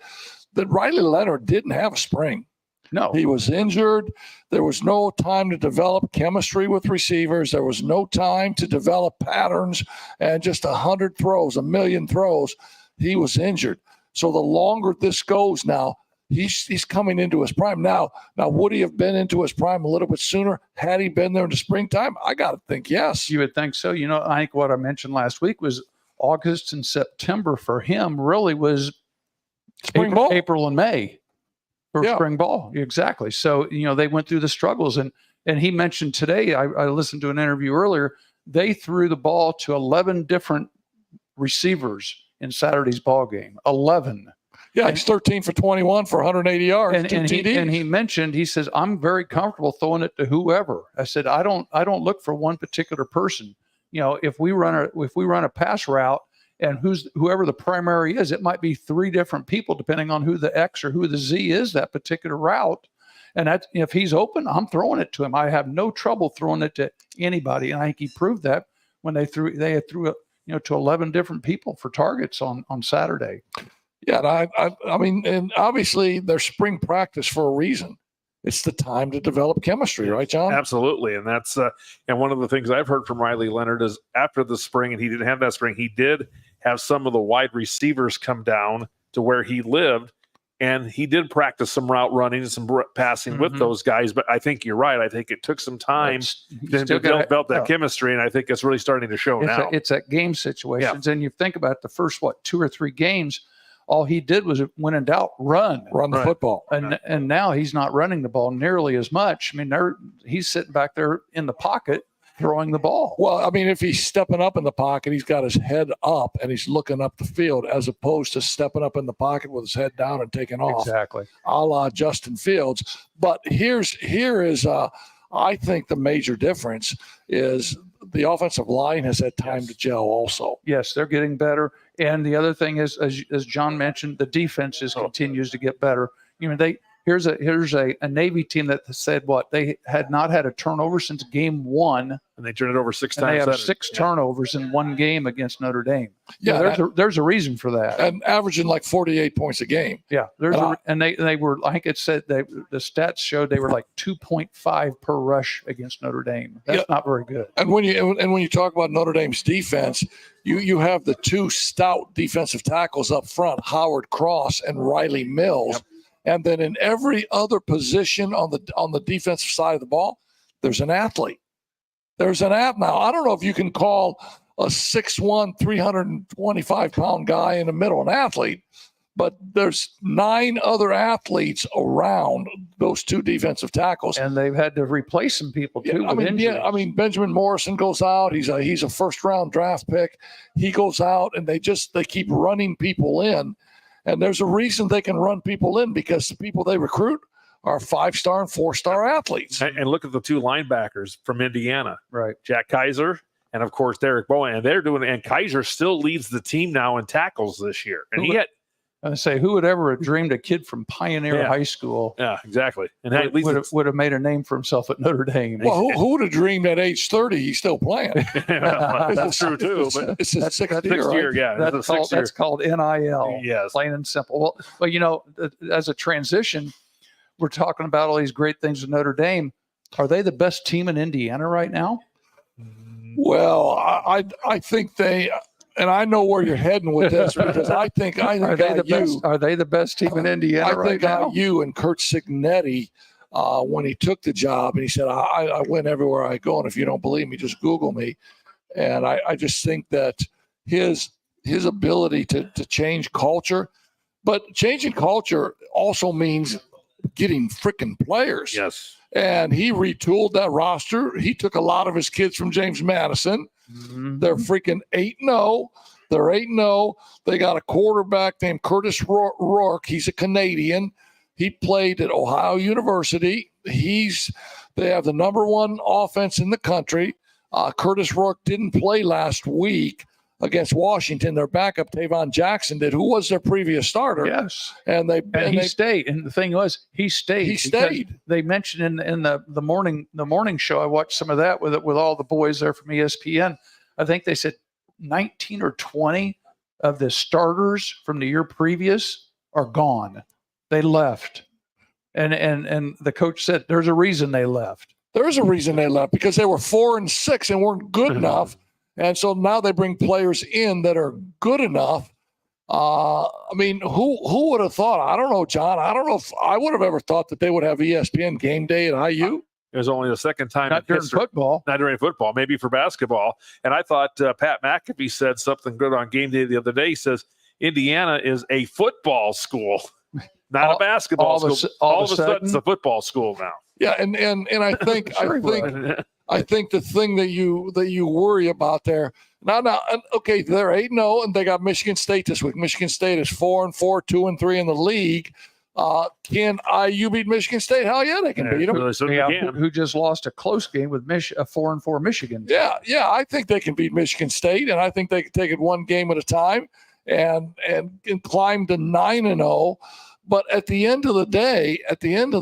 that Riley Leonard didn't have a spring. No, he was injured. There was no time to develop chemistry with receivers. There was no time to develop patterns and just 100 throws, 1,000,000 throws. He was injured. So the longer this goes now, he's coming into his prime. Now, would he have been into his prime a little bit sooner had he been there in the springtime? I got to think yes. You would think so. I think what I mentioned last week was August and September for him really was April and May for spring ball. Exactly. So, they went through the struggles. And he mentioned today, I listened to an interview earlier, they threw the ball to 11 different receivers in Saturday's ball game. 11. Yeah, he's 13 for 21 for 180 yards. And he mentioned, he says, I'm very comfortable throwing it to whoever. I said, I don't look for one particular person. If we run a pass route and whoever the primary is, it might be 3 different people depending on who the X or who the Z is that particular route. And if he's open, I'm throwing it to him. I have no trouble throwing it to anybody. And I think he proved that when they threw it, to 11 different people for targets on Saturday. Yeah, and obviously there's spring practice for a reason. It's the time to develop chemistry, right, John? Absolutely, and that's and one of the things I've heard from Riley Leonard is after the spring, and he didn't have that spring, he did have some of the wide receivers come down to where he lived, and he did practice some route running and some passing with those guys. But I think you're right. I think it took some time to develop that chemistry, and I think it's really starting to show now. It's at game situations, and you think about the first 2 or 3 games. All he did was, when in doubt, run the football. And now he's not running the ball nearly as much. He's sitting back there in the pocket throwing the ball. Well, I mean, if he's stepping up in the pocket, he's got his head up and he's looking up the field, as opposed to stepping up in the pocket with his head down and taking off, Exactly. a la Justin Fields. But here is I think the major difference is the offensive line has had time to gel also. Yes, they're getting better. And the other thing is, as John mentioned, the defense continues to get better. You know, here's a Navy team that said what they had not had a turnover since game 1, And they turned it over 6 and times. they have 6 turnovers in one game against Notre Dame. Yeah, there's a reason for that. And averaging like 48 points a game. Yeah, and they were, I think it said the stats showed they were like 2.5 per rush against Notre Dame. That's not very good. And when you talk about Notre Dame's defense, you have the 2 stout defensive tackles up front, Howard Cross and Riley Mills. Yep. And then in every other position on the defensive side of the ball, there's an athlete. There's an app now. I don't know if you can call a 6'1", 325-pound guy in the middle an athlete, but there's 9 other athletes around those 2 defensive tackles. And they've had to replace some people too. I mean, Benjamin Morrison goes out. He's a first-round draft pick. He goes out, and they keep running people in. And there's a reason they can run people in, because the people they recruit are 5-star and 4-star athletes. And look at the 2 linebackers from Indiana, Right. Jack Kaiser and, of course, Derek Bowen. And they're doing it. And Kaiser still leads the team now in tackles this year. And he had. I say, who would ever have dreamed a kid from Pioneer High School? Yeah, exactly. And would have made a name for himself at Notre Dame. Well, who would have dreamed at age 30 he's still playing? That's true too. But It's his sixth next year, year, right? yeah. That's called NIL. Yes. Plain and simple. Well, you know, as a transition, we're talking about all these great things with Notre Dame. Are they the best team in Indiana right now? Well, I think they. And I know where you're heading with this, because I think Are they the best team in Indiana right now? I think IU and Kurt Signetti, when he took the job, and he said, I win everywhere I go, and if you don't believe me, just Google me. And I just think that his ability to change culture, but changing culture also means getting freaking players. Yes. And he retooled that roster. He took a lot of his kids from James Madison. Mm-hmm. They're freaking 8-0. They're 8-0. They got a quarterback named Curtis Rourke. He's a Canadian. He played at Ohio University. They have the number 1 offense in the country. Curtis Rourke didn't play last week against Washington. Their backup, Tavon Jackson, did, who was their previous starter. Yes. And he stayed. And the thing was, he stayed. He stayed. They mentioned in the morning show, I watched some of that with all the boys there from ESPN. I think they said 19 or 20 of the starters from the year previous are gone. They left. And the coach said there's a reason they left. There's a reason they left, because they were 4-6 and weren't good enough. And so now they bring players in that are good enough. I mean, who would have thought? I don't know, John. I don't know if I would have ever thought that they would have ESPN game day at IU. It was only the second time. Not during football. Not during football, maybe for basketball. And I thought Pat McAfee said something good on game day the other day. He says Indiana is a football school, not a basketball school. All of a sudden, it's a football school now. Yeah, and I think I think the thing that you worry about there now, okay, they're 8-0 and they got Michigan State this week. Michigan State is 4-4, 2-3 in the league. Can IU beat Michigan State? Hell yeah, they can beat them. Who just lost a close game with a 4-4 Michigan. Yeah, I think they can beat Michigan State, and I think they can take it one game at a time and climb to 9-0. But at the end of the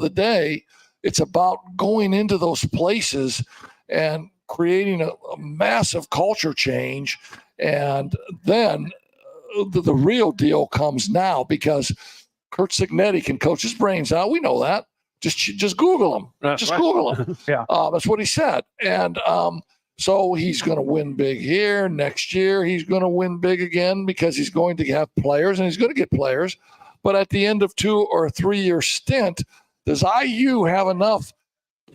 day, it's about going into those places and creating a massive culture change. And then the real deal comes now, because Kurt Signetti can coach his brains out. We know that. Just Google him. Google him. Yeah. That's what he said. And so he's going to win big here. Next year, he's going to win big again, because he's going to have players, and he's going to get players. But at the end of 2 or 3 year stint, does IU have enough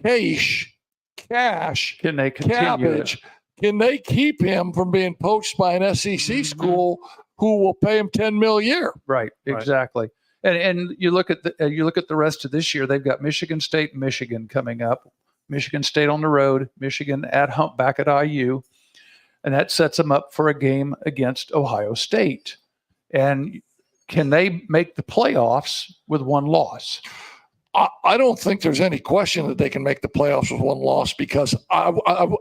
cash, can they continue cabbage? Can they keep him from being poached by an SEC school who will pay him $10 million a year? Right, exactly. And you look at the rest of this year. They've got Michigan State, Michigan coming up. Michigan State on the road, Michigan at home, back at IU, and that sets them up for a game against Ohio State. And can they make the playoffs with one loss? I don't think there's any question that they can make the playoffs with one loss, because I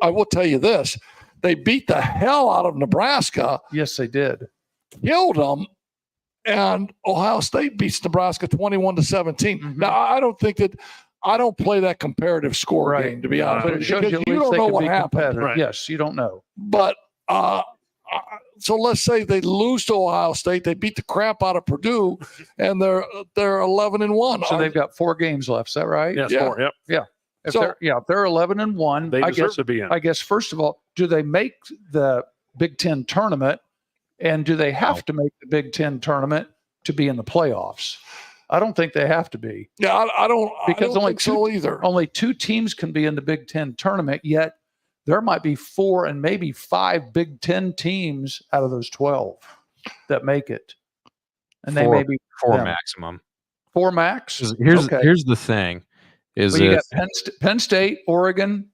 will tell you this. They beat the hell out of Nebraska. Yes, they did. Killed them, and Ohio State beats Nebraska 21-17. Mm-hmm. Now, I don't think that I don't play that comparative score Right. game, to be honest. But it shows you, you don't know what happened. Right. Yes, you don't know. But so let's say they lose to Ohio State, they beat the crap out of Purdue, and they're 11-1. So they've got 4 games left. Is that right? Yes, Yeah. 4. Yep. If they're 11-1, They I deserve guess. to be in. I guess first of all, do they make the Big Ten tournament, and do they have to make the Big Ten tournament to be in the playoffs? I don't think they have to be. Yeah, I don't Because only think so either. Only 2 teams can be in the Big Ten tournament, yet there might be 4 and maybe 5 Big Ten teams out of those 12 that make it. And they may be 4 them. maximum. 4 max. Here's Okay. here's the thing: is Well, you if got Penn State, Oregon,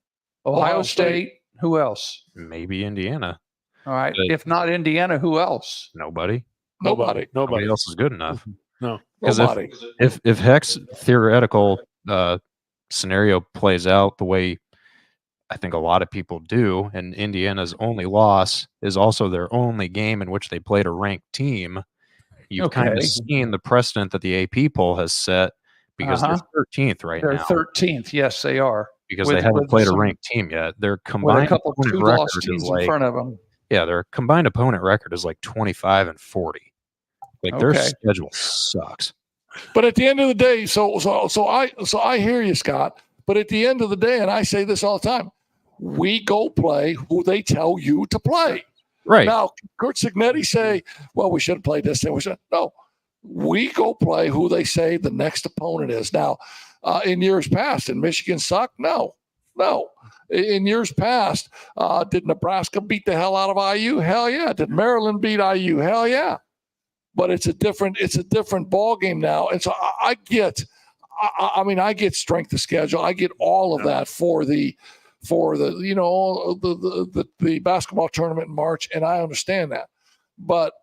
Ohio State. Who else? maybe Indiana, All right. But- If not Indiana, who else? nobody Nobody. nobody else is good enough. No. 'Cause Nobody. If Heck's theoretical scenario plays out the way I think a lot of people do, and Indiana's only loss is also their only game in which they played a ranked team, you've kind Okay. of seen the precedent that the AP poll has set, because they're 13th right They're now 13th. Yes, they are. because with- they haven't with played a some- ranked team yet. Their With combined a couple opponent 2-loss record teams is in like, front of them. yeah, their combined opponent record is like 25-40. Like their Okay. schedule sucks. But at the end of the day, so I hear you, Scott. But at the end of the day, and I say this all the time, we go play who they tell you to play. Right. Now, Kurt Signetti say, well, we should have played this thing. No, we go play who they say the next opponent is. Now, in years past, did Michigan suck? No. In years past, did Nebraska beat the hell out of IU? Hell yeah. Did Maryland beat IU? Hell yeah. But it's a different ball game now. And so I get strength of schedule. I get all of that for the basketball tournament in March, and I understand that. But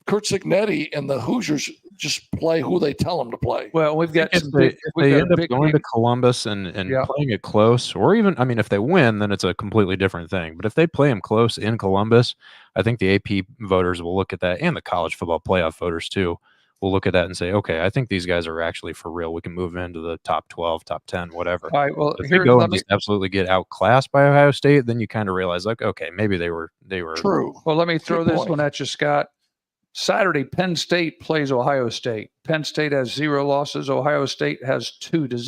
Kurt Signetti and the Hoosiers just play who they tell them to play. Well, we've got If some they, big, if we've they got a end up big going game. to Columbus and Yeah. playing it close, or even, I mean, if they win, then it's a completely different thing. But if they play them close in Columbus, I think the AP voters will look at that, and the college football playoff voters too, will look at that and say, okay, I think these guys are actually for real. We can move into the top 12, top 10, whatever. All right. Well, If they here, go let and me. just absolutely get outclassed by Ohio State, then you kind of realize, like, okay, maybe they were True. Well, let me throw Good this point. one at you, Scott. Saturday, Penn State plays Ohio State. Penn State has 0 losses. Ohio State has 2. Is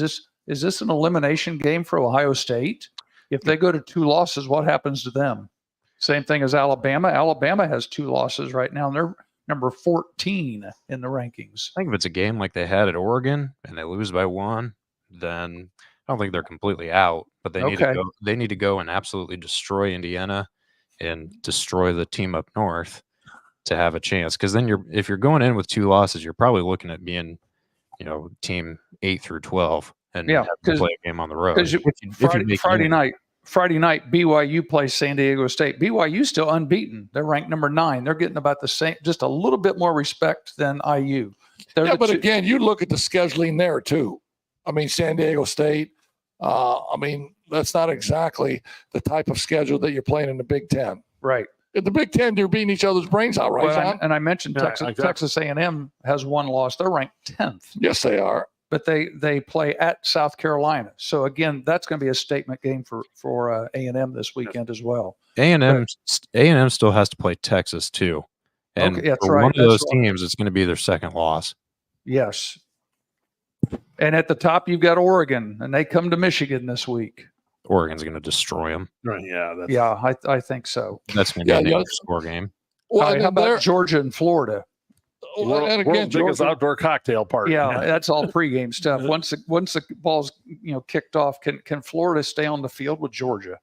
this an elimination game for Ohio State? If they go to 2 losses, what happens to them? Same thing as Alabama. Alabama has 2 losses right now, and they're number 14 in the rankings. I think if it's a game like they had at Oregon and they lose by 1, then I don't think they're completely out. But they need to Okay. go. They need to go and absolutely destroy Indiana and destroy the team up north to have a chance. Because then if you're going in with 2 losses, you're probably looking at being, team 8 through 12 and Yeah, having to play a game on the road. Because If you make Friday night, BYU plays San Diego State. BYU's still unbeaten. They're ranked number 9. They're getting about the same, just a little bit more respect than IU. They're Yeah, the but two- again, you look at the scheduling there too. I mean, San Diego State. That's not exactly the type of schedule that you're playing in the Big Ten. right. In the Big Ten, they're beating each other's brains out, right, Well, John? and I mentioned Yeah, Texas. exactly. Texas A&M has 1 loss. They're ranked 10th, Yes, they are. but they play at South Carolina. So again, that's going to be a statement game for A&M this weekend as well. A&M still has to play Texas too. And Okay, that's for right, one of that's those right. teams, it's going to be their second loss. Yes. And at the top, you've got Oregon, and they come to Michigan this week. Oregon's going to destroy them. Right. Yeah. That's, Yeah, I think so. That's going to be a Yeah, negative score game. Well, All right, and how then there, about Georgia and Florida? and again, world's biggest Georgia, outdoor cocktail party. Yeah, that's all pregame stuff. Once the ball's kicked off, can Florida stay on the field with Georgia?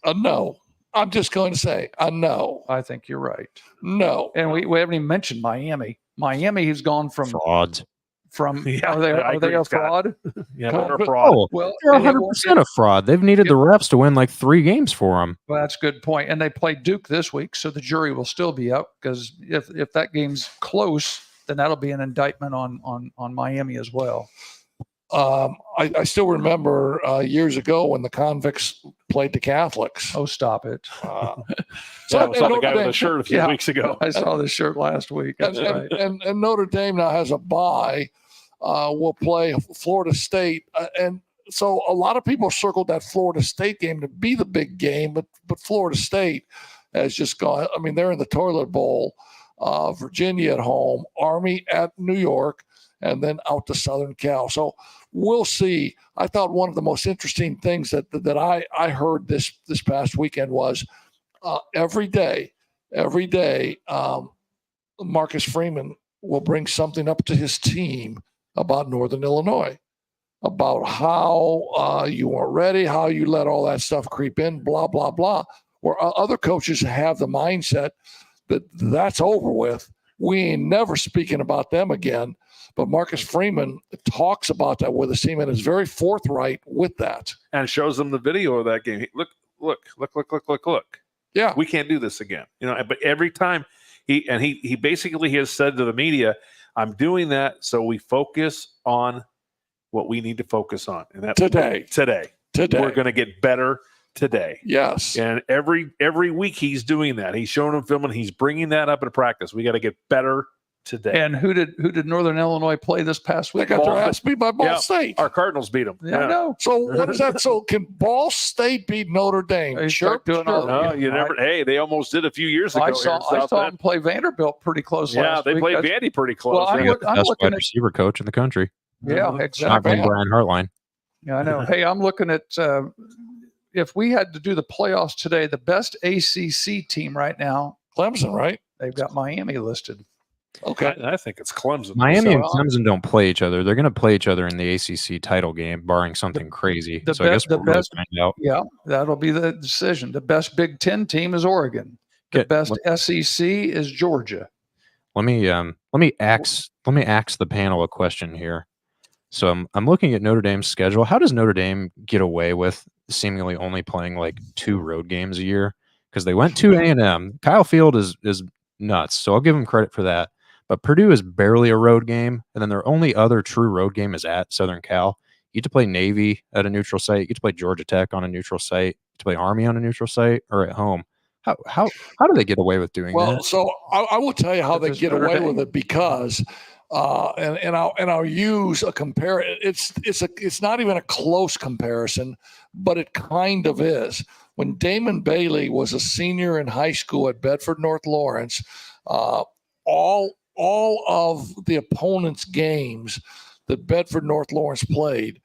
no. I'm just going to say a no. I think you're right. No. And we haven't even mentioned Miami. Miami has gone from Frauds. from Yeah, are they I are they agree, a Scott. fraud? Yeah, they're a fraud. Oh, Well, they're and it won't 100% a fraud. They've needed the refs to win like 3 games for them. Well, that's a good point. And they play Duke this week, so the jury will still be up because if that game's close, then that'll be an indictment on Miami as well. I still remember years ago when the convicts played the Catholics. Oh, stop it! So I saw the guy with Dame, a shirt a few weeks ago. I saw this shirt last week. That's right. and Notre Dame now has a bye. Will play Florida State, and so a lot of people circled that Florida State game to be the big game, but Florida State has just gone. I mean, they're in the toilet bowl. Virginia at home, Army at New York, and then out to Southern Cal. So we'll see. I thought one of the most interesting things that I heard this past weekend was every day, Marcus Freeman will bring something up to his team about Northern Illinois, about how you weren't ready, how you let all that stuff creep in, blah, blah, blah. Where other coaches have the mindset that that's over with. We ain't never speaking about them again. But Marcus Freeman talks about that with his team and is very forthright with that. And shows them the video of that game. Look. Yeah. We can't do this again. But every time he basically has said to the media, I'm doing that so we focus on what we need to focus on. And that's Today. We're going to get better today. Yes. And every week he's doing that. He's showing them filming. He's bringing that up in practice. We got to get better today. And who did Northern Illinois play this past They week? got their ass beat by Ball State. Our Cardinals beat them. Yeah, I know. So what is that? So can Ball State beat Notre Dame? They Sure. start doing all- No, you never. Hey, they almost did a few years ago. I saw them play Vanderbilt pretty close. Yeah, last they week. played That's- Vandy pretty close. Well, They I'm got the best looking wide at- receiver coach in the country. Yeah, Not named exactly. Brian Hartline. Yeah, I know. Hey, I'm looking at if we had to do the playoffs today, the best ACC team right now, Clemson, right? they've got Miami listed. Okay. I think it's Clemson. Miami and So, Clemson don't play each other. They're going to play each other in the ACC title game, barring something crazy. the So I guess the we'll really best- find out. Yeah, that'll be the decision. The best Big Ten team is Oregon. The Okay, best SEC is Georgia. Let me ask the panel a question here. So I'm looking at Notre Dame's schedule. How does Notre Dame get away with seemingly only playing like 2 road games a year? Because they went to A&M. Kyle Field is nuts, so I'll give them credit for that. But Purdue is barely a road game, and then their only other true road game is at Southern Cal. You get to play Navy at a neutral site. You get to play Georgia Tech on a neutral site. You get to play Army on a neutral site or at home. How do they get away with doing Well, that? so I will tell you how they Because get Notre away Dame- with it because, and I'll use a compare. It's not even a close comparison, but it kind of is. When Damon Bailey was a senior in high school at Bedford North Lawrence, all of the opponents' games that Bedford North Lawrence played,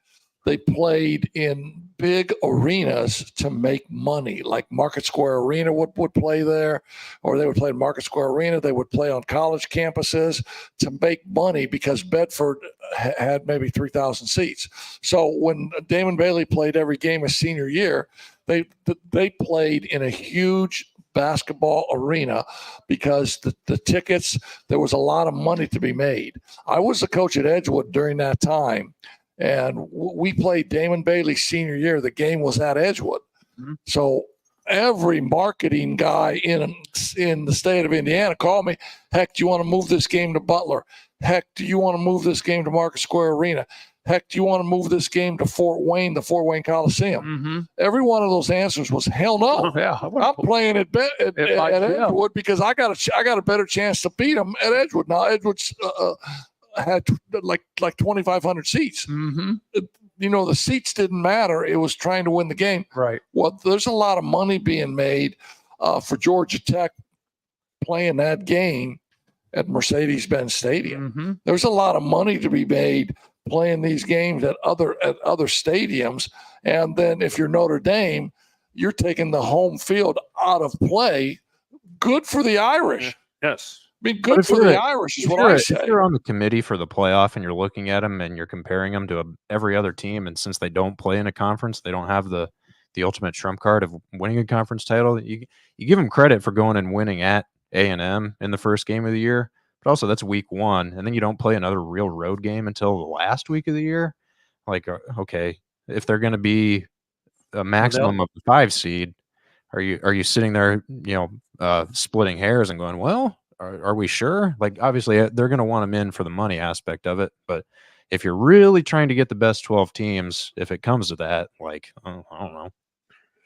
they played in big arenas to make money, like Market Square Arena would play there, or they would play in Market Square Arena. They would play on college campuses to make money because Bedford had maybe 3,000 seats. So when Damon Bailey played every game his senior year, they played in a huge basketball arena because the tickets, there was a lot of money to be made. I was the coach at Edgewood during that time. And we played Damon Bailey's senior year. The game was at Edgewood. Mm-hmm. So every marketing guy in the state of Indiana called me. Heck, do you want to move this game to Butler? Heck, do you want to move this game to Market Square Arena? Heck, do you want to move this game to Fort Wayne, the Fort Wayne Coliseum? Mm-hmm. Every one of those answers was hell no. Yeah, I'm playing at Edgewood because I got a better chance to beat them at Edgewood. Now Edgewood's had like 2,500 seats. Mm-hmm. The seats didn't matter. It was trying to win the game. Right. Well, there's a lot of money being made for Georgia Tech playing that game at Mercedes-Benz Stadium. Mm-hmm. There's a lot of money to be made playing these games at other stadiums. And then if you're Notre Dame, you're taking the home field out of play. Good for the Irish. Yes. I mean, good for the Irish is what I say. If you're on the committee for the playoff and you're looking at them and you're comparing them to every other team, and since they don't play in a conference, they don't have the ultimate trump card of winning a conference title. You give them credit for going and winning at A&M in the first game of the year, But also, that's week 1, and then you don't play another real road game until the last week of the year. Like, okay, if they're going to be a maximum of the 5 seed, are you sitting there, splitting hairs and going, well, are we sure? Like, obviously, they're going to want them in for the money aspect of it, but if you're really trying to get the best 12 teams, if it comes to that, like, I don't know.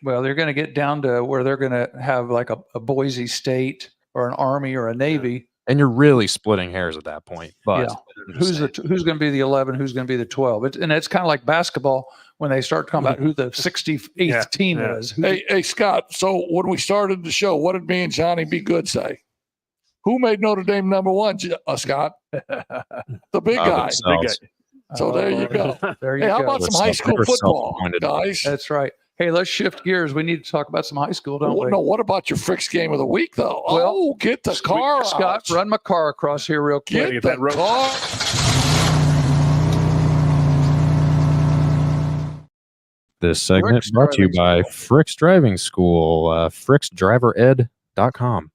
Well, they're going to get down to where they're going to have like a Boise State or an Army or a Navy. And you're really splitting hairs at that point. But who's going to be the 11? Who's going to be the 12? And it's kind of like basketball when they start talking about who the 68th team is. Hey, Scott. So when we started the show, what did me and Johnny Be Good say? Who made Notre Dame number 1, Scott? The big guy. So there you go. There you hey, how go. about some high school football, guys? That's right. Hey, let's shift gears. We need to talk about some high school, don't we? No, what about your Fricks game of the week, though? Well, get the car Scott, out. run my car across here real quick. Get the car. This segment brought to you by Fricks Driving School, fricksdrivered.com.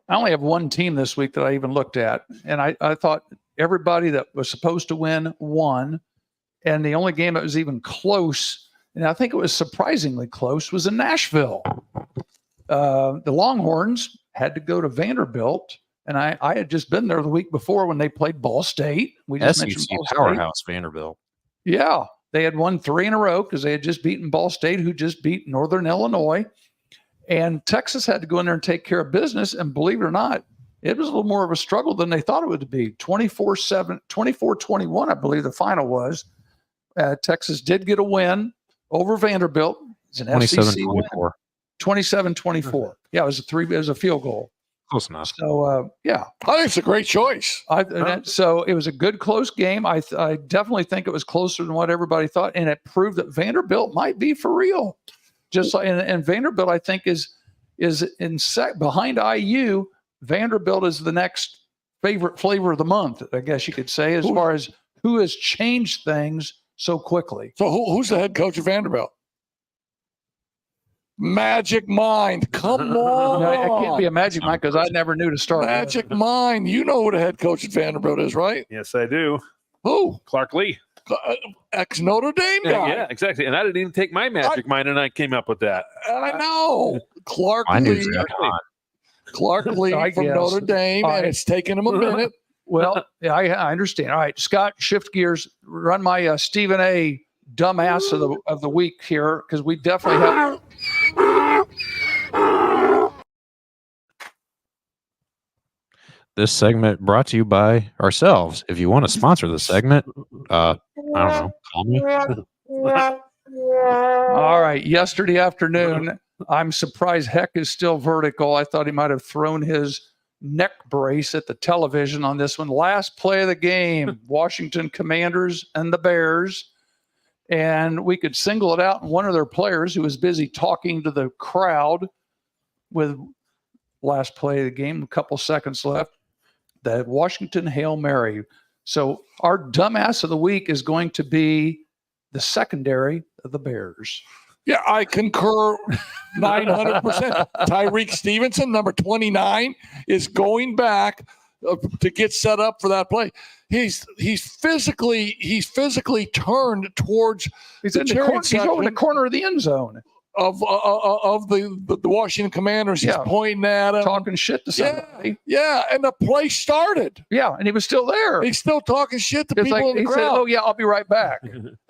I only have one team this week that I even looked at, and I thought everybody that was supposed to win won, and the only game that was even close, and I think it was surprisingly close, was in Nashville. The Longhorns had to go to Vanderbilt, and I had just been there the week before when they played Ball State. We just mentioned Ball powerhouse State. Vanderbilt. Yeah, they had won 3 in a row because they had just beaten Ball State, who just beat Northern Illinois. And Texas had to go in there and take care of business. And believe it or not, it was a little more of a struggle than they thought it would be. 24-21, I believe the final was. Texas did get a win over Vanderbilt. It's an SEC win. 27-24. Yeah, it was a field goal. Close enough. So, yeah. I think it's a great choice. So it was a good, close game. I definitely think it was closer than what everybody thought. And it proved that Vanderbilt might be for real. Just like, and Vanderbilt, I think, is behind IU. Vanderbilt is the next favorite flavor of the month, I guess you could say, as far as who has changed things so quickly. So who's the head coach of Vanderbilt? Magic Mind. Come on. No, it can't be a Magic Mind because I never knew to start. Magic Mind. You know who the head coach at Vanderbilt is, right? Yes, I do. Who? Clark Lee. Ex-Notre Dame guy. Yeah, exactly. And I didn't even take my Magic Mind, and I came up with that. I know. Clark Lee. Clark Lee from Notre Dame, and it's taken him a minute. Well, yeah, I understand. All right, Scott, shift gears. Run my Stephen A. dumbass of the week here, because we definitely have. This segment brought to you by ourselves. If you want to sponsor the segment, I don't know, call me. All right. Yesterday afternoon, I'm surprised Heck is still vertical. I thought he might have thrown his neck brace at the television on this one. Last play of the game, Washington Commanders and the Bears. And we could single it out. And one of their players who was busy talking to the crowd with last play of the game, a couple seconds left, the Washington Hail Mary. So our dumbass of the week is going to be the secondary of the Bears. Yeah, I concur 900%. Tyreek Stevenson, number 29, is going back to get set up for that play. He's physically turned towards he's over in the corner of the end zone of the Washington Commanders. He's pointing at him, talking shit to somebody. Yeah, and the play started. Yeah, and he was still there. He's still talking shit to people in the crowd. Said, "Oh yeah, I'll be right back."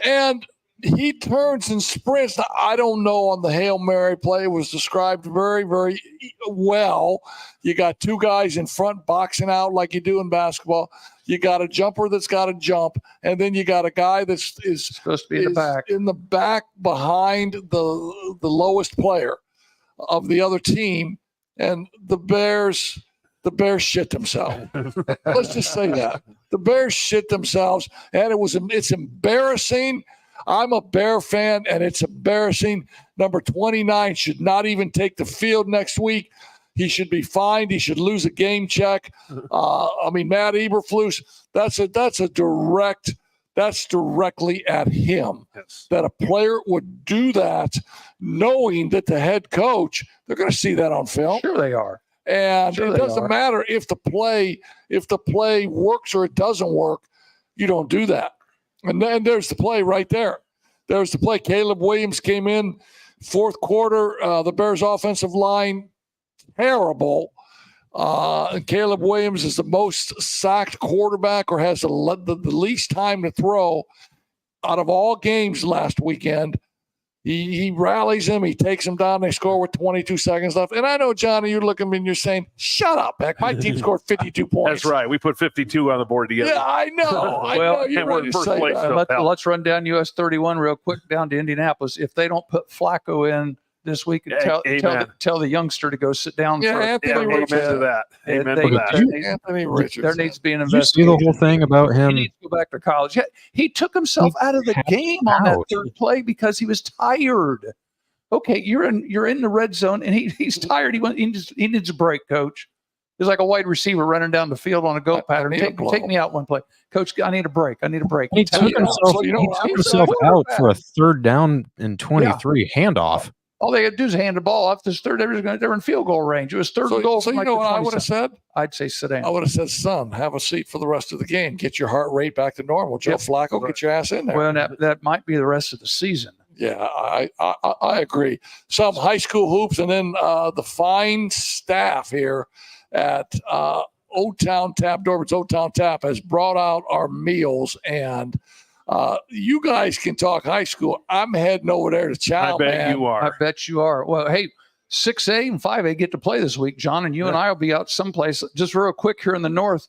And he turns and sprints. Now, I don't know on the Hail Mary play. It was described very, very well. You got 2 guys in front boxing out like you do in basketball. You got a jumper that's got to jump, and then you got a guy that's supposed to be in the back behind the lowest player of the other team, and the Bears shit themselves. Let's just say that the Bears shit themselves, and it's embarrassing. I'm a Bear fan, and it's embarrassing. Number 29 should not even take the field next week. He should be fined. He should lose a game check. Matt Eberflus, that's directly at him. Yes. That a player would do that knowing that the head coach, they're going to see that on film. Sure they are. And Sure it they doesn't are. matter if the play works or it doesn't work. You don't do that. And then there's the play right there. There's the play. Caleb Williams came in fourth quarter. The Bears offensive line, terrible. And Caleb Williams is the most sacked quarterback or has the least time to throw out of all games last weekend. He rallies him. He takes him down. They score with 22 seconds left. And I know, Johnny, you're looking at me and you're saying, shut up, Heck. My team scored 52 points. That's right. We put 52 on the board together. Yeah, I know. I know. You're and we're ready in to first say place. that. So Let's run down US 31 real quick down to Indianapolis. If they don't put Flacco in this week, Yeah, tell the youngster to go sit down. Yeah, for Anthony amen Richardson. to that. Amen They- to that. Anthony There Richardson. needs to be an Did you see the investigation. whole thing about He him? needs to go back to college. Yeah, he took himself out of the game on that out. third play because he was tired. Okay, you're in the red zone and he's tired. He needs a break, coach. He's like a wide receiver running down the field on a go pattern. need a Take blow. me out one play, coach. I need a break. He took himself, you know he what took I'm himself saying? out for a third down and 23 handoff. All they had to do is hand the ball off this third. They were in field goal range. It was third and goal. So from you like know the what I 27. would have said? I'd say sit down. I would have said, son, have a seat for the rest of the game. Get your heart rate back to normal. Joe Yep. Flacco, get your ass in there. Well, that might be the rest of the season. Yeah, I agree. Some high school hoops, and then the fine staff here at Old Town Tap, Dorbert's Old Town Tap, has brought out our meals, and you guys can talk high school. I'm heading over there to chow, I bet man. you are. I bet you are. Well, hey, 6A and 5A get to play this week, John, and you and I will be out someplace. Just real quick here in the north,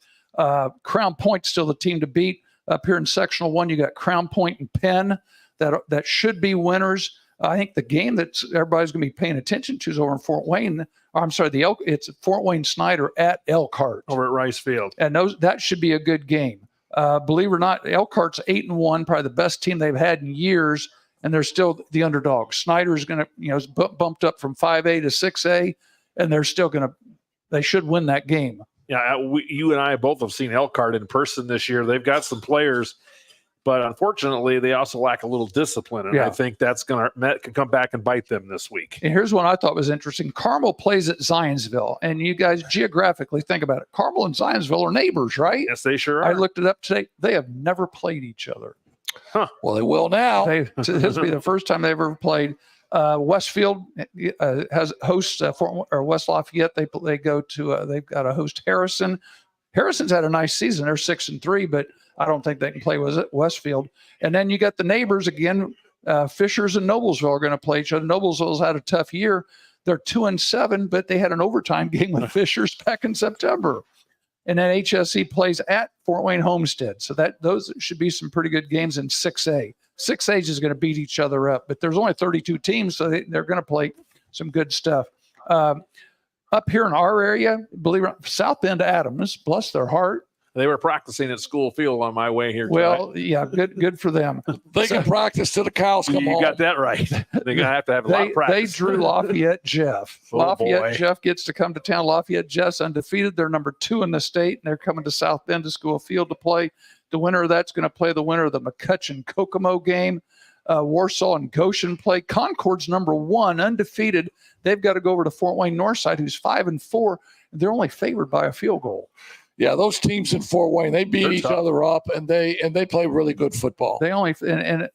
Crown Point's still the team to beat. Up here in Sectional 1, you got Crown Point and Penn that should be winners. I think the game that everybody's going to be paying attention to is over in Fort Wayne. I'm sorry, it's Fort Wayne Snyder at Elkhart. Over at Rice Field. And that should be a good game. Believe it or not, Elkhart's 8-1, probably the best team they've had in years, and they're still the underdog. Snyder's going to, bumped up from 5A to 6A, and they're still they should win that game. Yeah, you and I both have seen Elkhart in person this year. They've got some players, but unfortunately, they also lack a little discipline, and Yeah. I think that can come back and bite them this week. And here's one I thought was interesting. Carmel plays at Zionsville, and you guys geographically think about it. Carmel and Zionsville are neighbors, right? Yes, they sure I are. looked it up today. They have never played each other. Well, they will now. This will be the first time they've ever played. Westfield hosts West Lafayette. They go to they've got to host Harrison. Harrison's had a nice season. They're 6-3, but I don't think they can play with Westfield. And then you got the neighbors again. Fishers and Noblesville are going to play each other. Noblesville's had a tough year. They're 2-7, but they had an overtime game with Fishers back in September. And then HSE plays at Fort Wayne Homestead. So those should be some pretty good games in 6A. 6A is going to beat each other up, but there's only 32 teams, so they're going to play some good stuff. Up here in our area, believe it or not, South Bend Adams, bless their heart. They were practicing at school field on my way here. Well, yeah, good for them. They can practice till the cows come you home. got that right. They're going to have a lot of They practice. drew Lafayette Jeff. Oh, Lafayette boy. Jeff gets to come to town. Lafayette Jeff's undefeated. They're number 2 in the state, and they're coming to South Bend to School Field to play. The winner of that's going to play the winner of the McCutcheon-Kokomo game. Warsaw and Goshen play. Concord's number 1, undefeated. They've got to go over to Fort Wayne Northside, who's 5-4. They're only favored by a field goal. Yeah, those teams in Fort Wayne, they beat They're each tough. other up, and they play really good football. They only and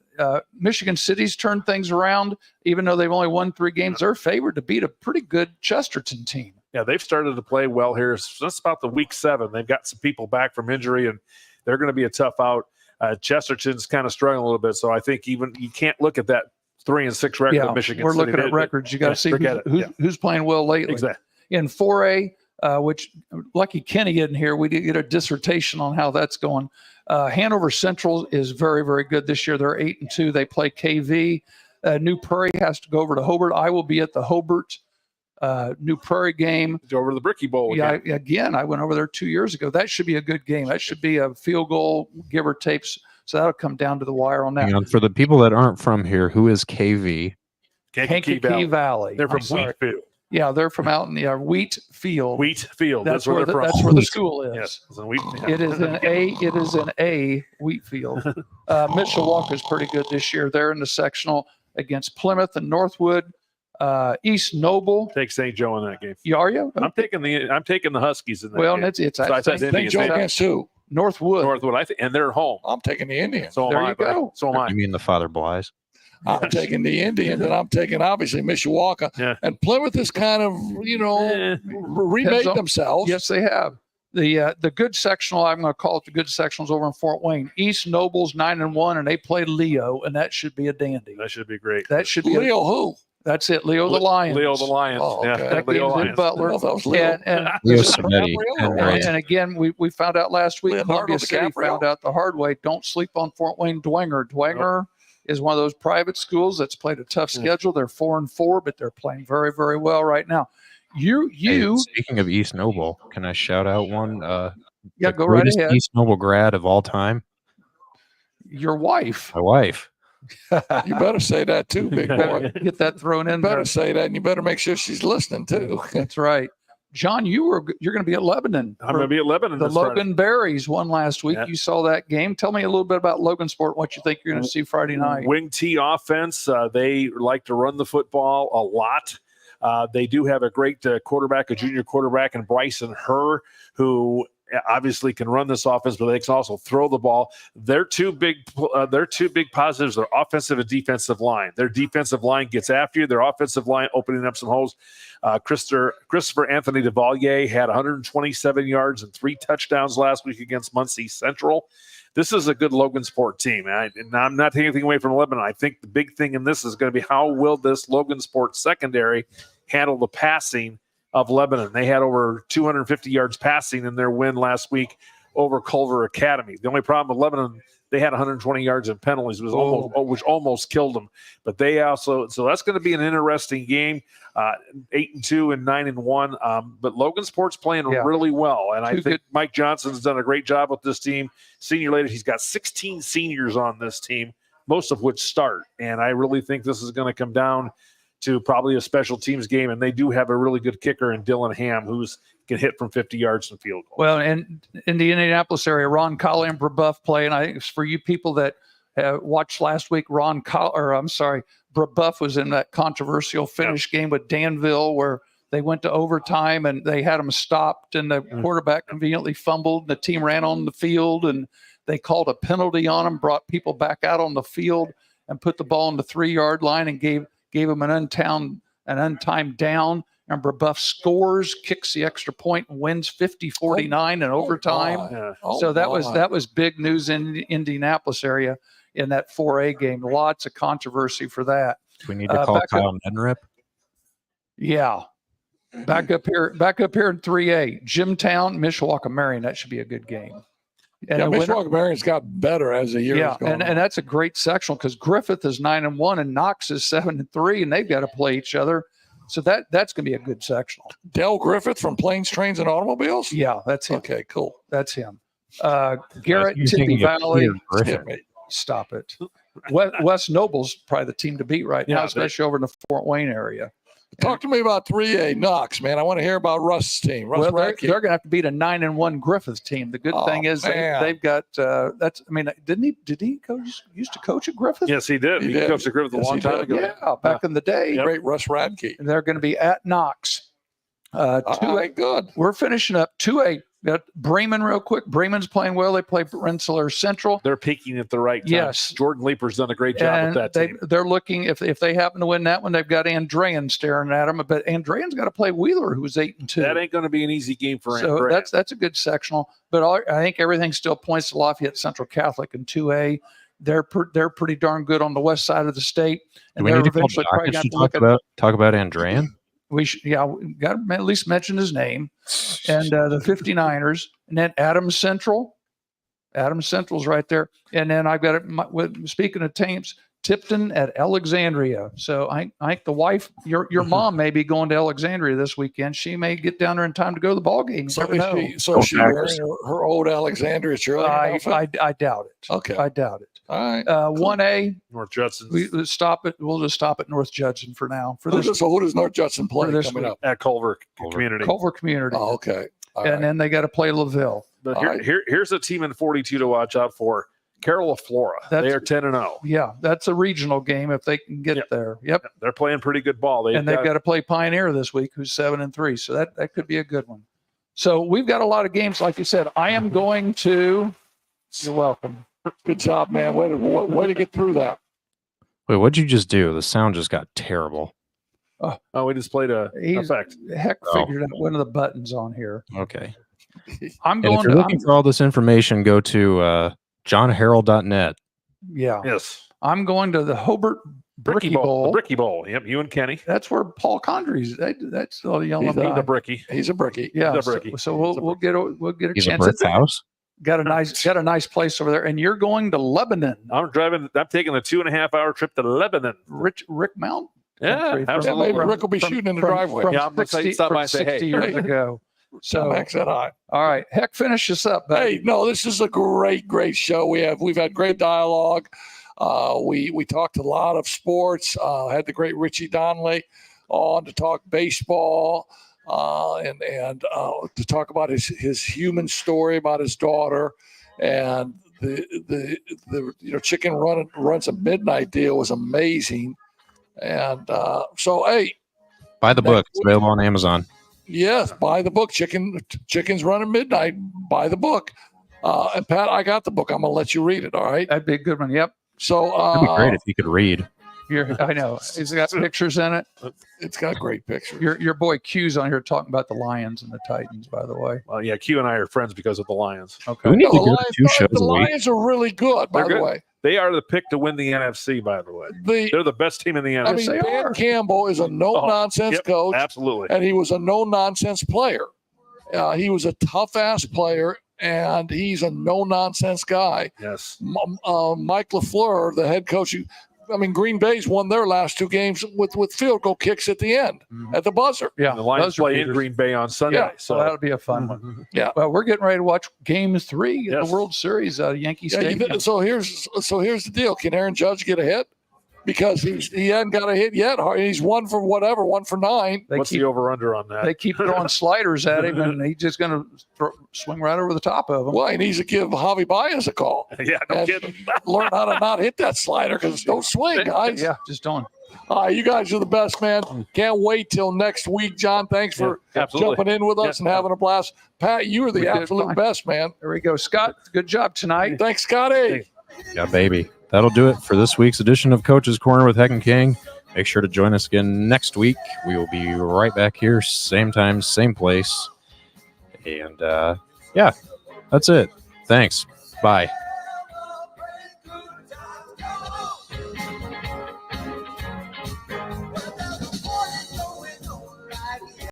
Michigan City's turned things around. Even though they've only won 3 games, they're favored to beat a pretty good Chesterton team. Yeah, they've started to play well here. That's about the week 7. They've got some people back from injury, and they're going to be a tough out. Chesterton's kind of struggling a little bit, so I think even you can't look at that 3-6 record of Michigan we're City. looking at records. You got to see forget it. who's playing well lately. Exactly. In 4A, which lucky Kenny isn't here. We did get a dissertation on how that's going. Hanover Central is very, very good this year. They're 8-2. They play KV. New Prairie has to go over to Hobart. I will be at the Hobart New Prairie game. Over to the Bricky Bowl. Yeah, Again. again, I went over there 2 years ago. That should be a good game. That should be a field goal, give or take. So that'll come down to the wire on that. Hang on, for the people that aren't from here, who is KV? Kankakee Valley. They're from I'm sorry. Wheatfield. Yeah, they're from out in the Wheatfield. Wheatfield. That's where where they're from. that's where the school is. Yes, it's in Wheatfield. It is an A Wheatfield. Mishawaka's pretty good this year. They're in the sectional against Plymouth and Northwood. East Noble. Take St. Joe in that game. Are you? I'm taking the Huskies in that Well, game. it's So I at said St. St. Joe against who? Northwood. Northwood, and they're home. I'm taking the Indians. So am There I. you go. So am I. You mean the Father Blyes? I'm taking the Indians, and I'm taking obviously Mishawaka. Yeah. And Plymouth is kind of, remade on- themselves. Yes, they have. The good sectional, I'm going to call it the good sectionals over in Fort Wayne. East Noble's 9-1, and they play Leo, and that should be a dandy. That should be great. That should be Leo who? That's it. Leo the Lions. Leo the Lions. Oh, Yeah, okay. That Leo game's in Lions. Butler. I thought it was Leo. And Leo Sametti. and again, we found out last week, Leonardo Columbia City DiCaprio. found out the hard way. Don't sleep on Fort Wayne Dwenger. Dwenger is one of those private schools that's played a tough schedule. They're 4-4, but they're playing very, very well right now. Hey, speaking of East Noble, can I shout out one? Yeah, the go right greatest ahead. East Noble grad of all time, Your wife. my wife. You better say that too, big boy. Get that thrown in You better there. say that, and you better make sure she's listening too. That's right. John, you're going to be at Lebanon. I'm going to be at Lebanon The this Friday. Logan Berries won last week. Yeah. You saw that game. Tell me a little bit about Logan Sport, what you think you're going to see Friday night. Wing T offense. They like to run the football a lot. They do have a great quarterback, a junior quarterback, and Bryson Herr, who obviously can run this offense, but they can also throw the ball. Their two big positives are offensive and defensive line. Their defensive line gets after you. Their offensive line opening up some holes. Christopher Anthony DeValier had 127 yards and 3 touchdowns last week against Muncie Central. This is a good Logan Sport team. And I'm not taking anything away from Lebanon. I think the big thing in this is going to be how will this Logan Sport secondary handle the passing of Lebanon. They had over 250 yards passing in their win last week over Culver Academy. The only problem with Lebanon, they had 120 yards in penalties, which almost killed them. But they also, so that's going to be an interesting game. 8-2 and 9-1. But Logan Sport's playing really well, and I think Mike Johnson's done a great job with this team. Senior leader, he's got 16 seniors on this team, most of which start. And I really think this is going to come down to probably a special teams game, and they do have a really good kicker in Dylan Ham, who's can hit from 50 yards from field goal. Well, and in the Indianapolis area, Ron Colley and Brebeuf play, and I think for you people that watched last week, Brebeuf was in that controversial finish game with Danville where they went to overtime and they had them stopped, and the quarterback conveniently fumbled. The team ran on the field, and they called a penalty on them, brought people back out on the field, and put the ball on the 3-yard line and gave him an untimed down, and Brebeuf scores, kicks the extra point, and wins 50-49 in overtime. So that was big news in the Indianapolis area in that 4A game. Lots of controversy for that. Do we need to call Kyle Nedrip? Yeah. Back up here in 3A, Jimtown, Mishawaka Marion. That should be a good game. And Mishawaka Marion's got better as the year has gone. And that's a great sectional because Griffith is 9-1 and Knox is 7-3, and they've got to play each other. So that's going to be a good sectional. Dell Griffith from Planes, Trains, and Automobiles? Yeah, that's him. Okay, cool. That's him. Garrett, Tippy Valley. Stop it. West Noble's probably the team to beat right now, especially over in the Fort Wayne area. Talk to me about 3A Knox, man. I want to hear about Russ's team. They're going to have to beat a 9-1 Griffith team. The good thing is they've got did he used to coach at Griffith? Yes, he did. He coached at Griffith a long time ago. Yeah, back in the day. Great Russ Radke. And they're going to be at Knox. 2A, good. We're finishing up 2A. Got Bremen real quick. Bremen's playing well. They play Rensselaer Central. They're peaking at the right time. Yes. Jordan Leaper's done a great job with that team. They're looking, if they happen to win that one, they've got Andrean staring at them. But Andrean's got to play Wheeler, who's 8-2. That ain't going to be an easy game for So Andrean. that's a good sectional. But I think everything still points to Lafayette Central Catholic in 2A. They're pretty darn good on the west side of the state. And Do we need to call probably Dockage to talk about Andrean? We got to at least mention his name. And the 59ers, and then Adams Central's right there. And then I've got it. Speaking of teams, Tipton at Alexandria. So I think the wife, your mom, may be going to Alexandria this weekend. She may get down there in time to go to the ball game. So is she wearing her old Alexandria cheerleading outfit? I doubt it. Okay, I doubt it. All right. 1A, North Judson. We'll just stop at North Judson for now. So who does North Judson play coming up? At Culver Community. Culver Community. Oh, okay. Then they got to play LaVille. But here's a team in 42 to watch out for. Carroll of Flora. They That's- are 10-0. Yeah, that's a regional game if they can get Yep. there. Yep. They're playing pretty good ball. And they've got to play Pioneer this week, who's 7-3. So that could be a good one. So we've got a lot of games, like you said. I am going to. You're welcome. Good job, man. Way to get through that. Wait, what'd you just do? The sound just got terrible. Oh, we just played a effect. Heck figured out one of the buttons on here. Okay. I'm And going if you're to. looking for all this information, go to johnharrell.net. Yeah, Yes. I'm going to the Hobart Bricky Bowl. The Bricky Bowl. Yep, you and Kenny. That's where Paul Condry's. That's the young He's guy. The Bricky. He's a brickie. Yeah, He's a Bricky. so we'll get a He's a chance. brick house. Got a nice place over there, and you're going to Lebanon. I'm taking a 2.5-hour trip to Lebanon. Rick Mount. Yeah, country from- absolutely. Maybe Rick will be shooting in the driveway. From Yeah, I'm gonna 60 stop by and from say, hey. 60 years ago. So So Max said hi. all right, Heck, finish this up. Buddy. Hey, no, this is a great show. We've had great dialogue. We talked a lot of sports. Had the great Richie Donnelly on to talk baseball and to talk about his human story about his daughter, and the chicken runs a midnight deal was amazing. And so hey, Buy the book. It's available on Amazon. yes, buy the book. Chicken's running midnight. Buy the book. And Pat, I got the book. I'm gonna let you read it. All right. That'd be a good one. Yep. So It'd be great if you could read. I know. It's got pictures in it. it's got great pictures. Your boy Q's on here talking about the Lions and the Titans, by the way. Well, yeah, Q and I are friends because of the Lions. Okay. We need to the go to Lions, 2 shows the a week. Lions are really good, by They're the good. way. They are the pick to win the NFC, by the way. They're the best team in the NFC. I mean, they Dan are. Campbell is a no-nonsense Yep, coach, absolutely. and he was a no-nonsense player. He was a tough-ass player, and he's a no-nonsense guy. Yes. Mike LaFleur, the head coach, Green Bay's won their last 2 games with field goal kicks at the end, at the buzzer. Yeah. And the Lions those are play in beaters. Green Bay on Sunday. Yeah, So that'll be a fun one. Yeah. Well, we're getting ready to watch Game 3 of Yes. the World Series at Yankee Yeah, Stadium. so here's the deal. Can Aaron Judge get a hit? Because he hadn't got a hit yet. He's 1 for 9. They What's keep the over-under on that? they keep throwing sliders at him, and he's just going to swing right over the top of them. Well, he needs to give Javi Baez a call. Yeah, no And kidding. learn how to not hit that slider because don't swing, guys. Yeah, just don't. You guys are the best, man. Can't wait till next week, John. Thanks for absolutely. jumping in with us and having a blast. Pat, you are the We did absolute fine. best, man. There we go. Scott, good job tonight. Thanks, Scotty. Yeah, baby. That'll do it for this week's edition of Coach's Corner with Heck and King. Make sure to join us again next week. We will be right back here, same time, same place. And yeah, that's it. Thanks. Bye.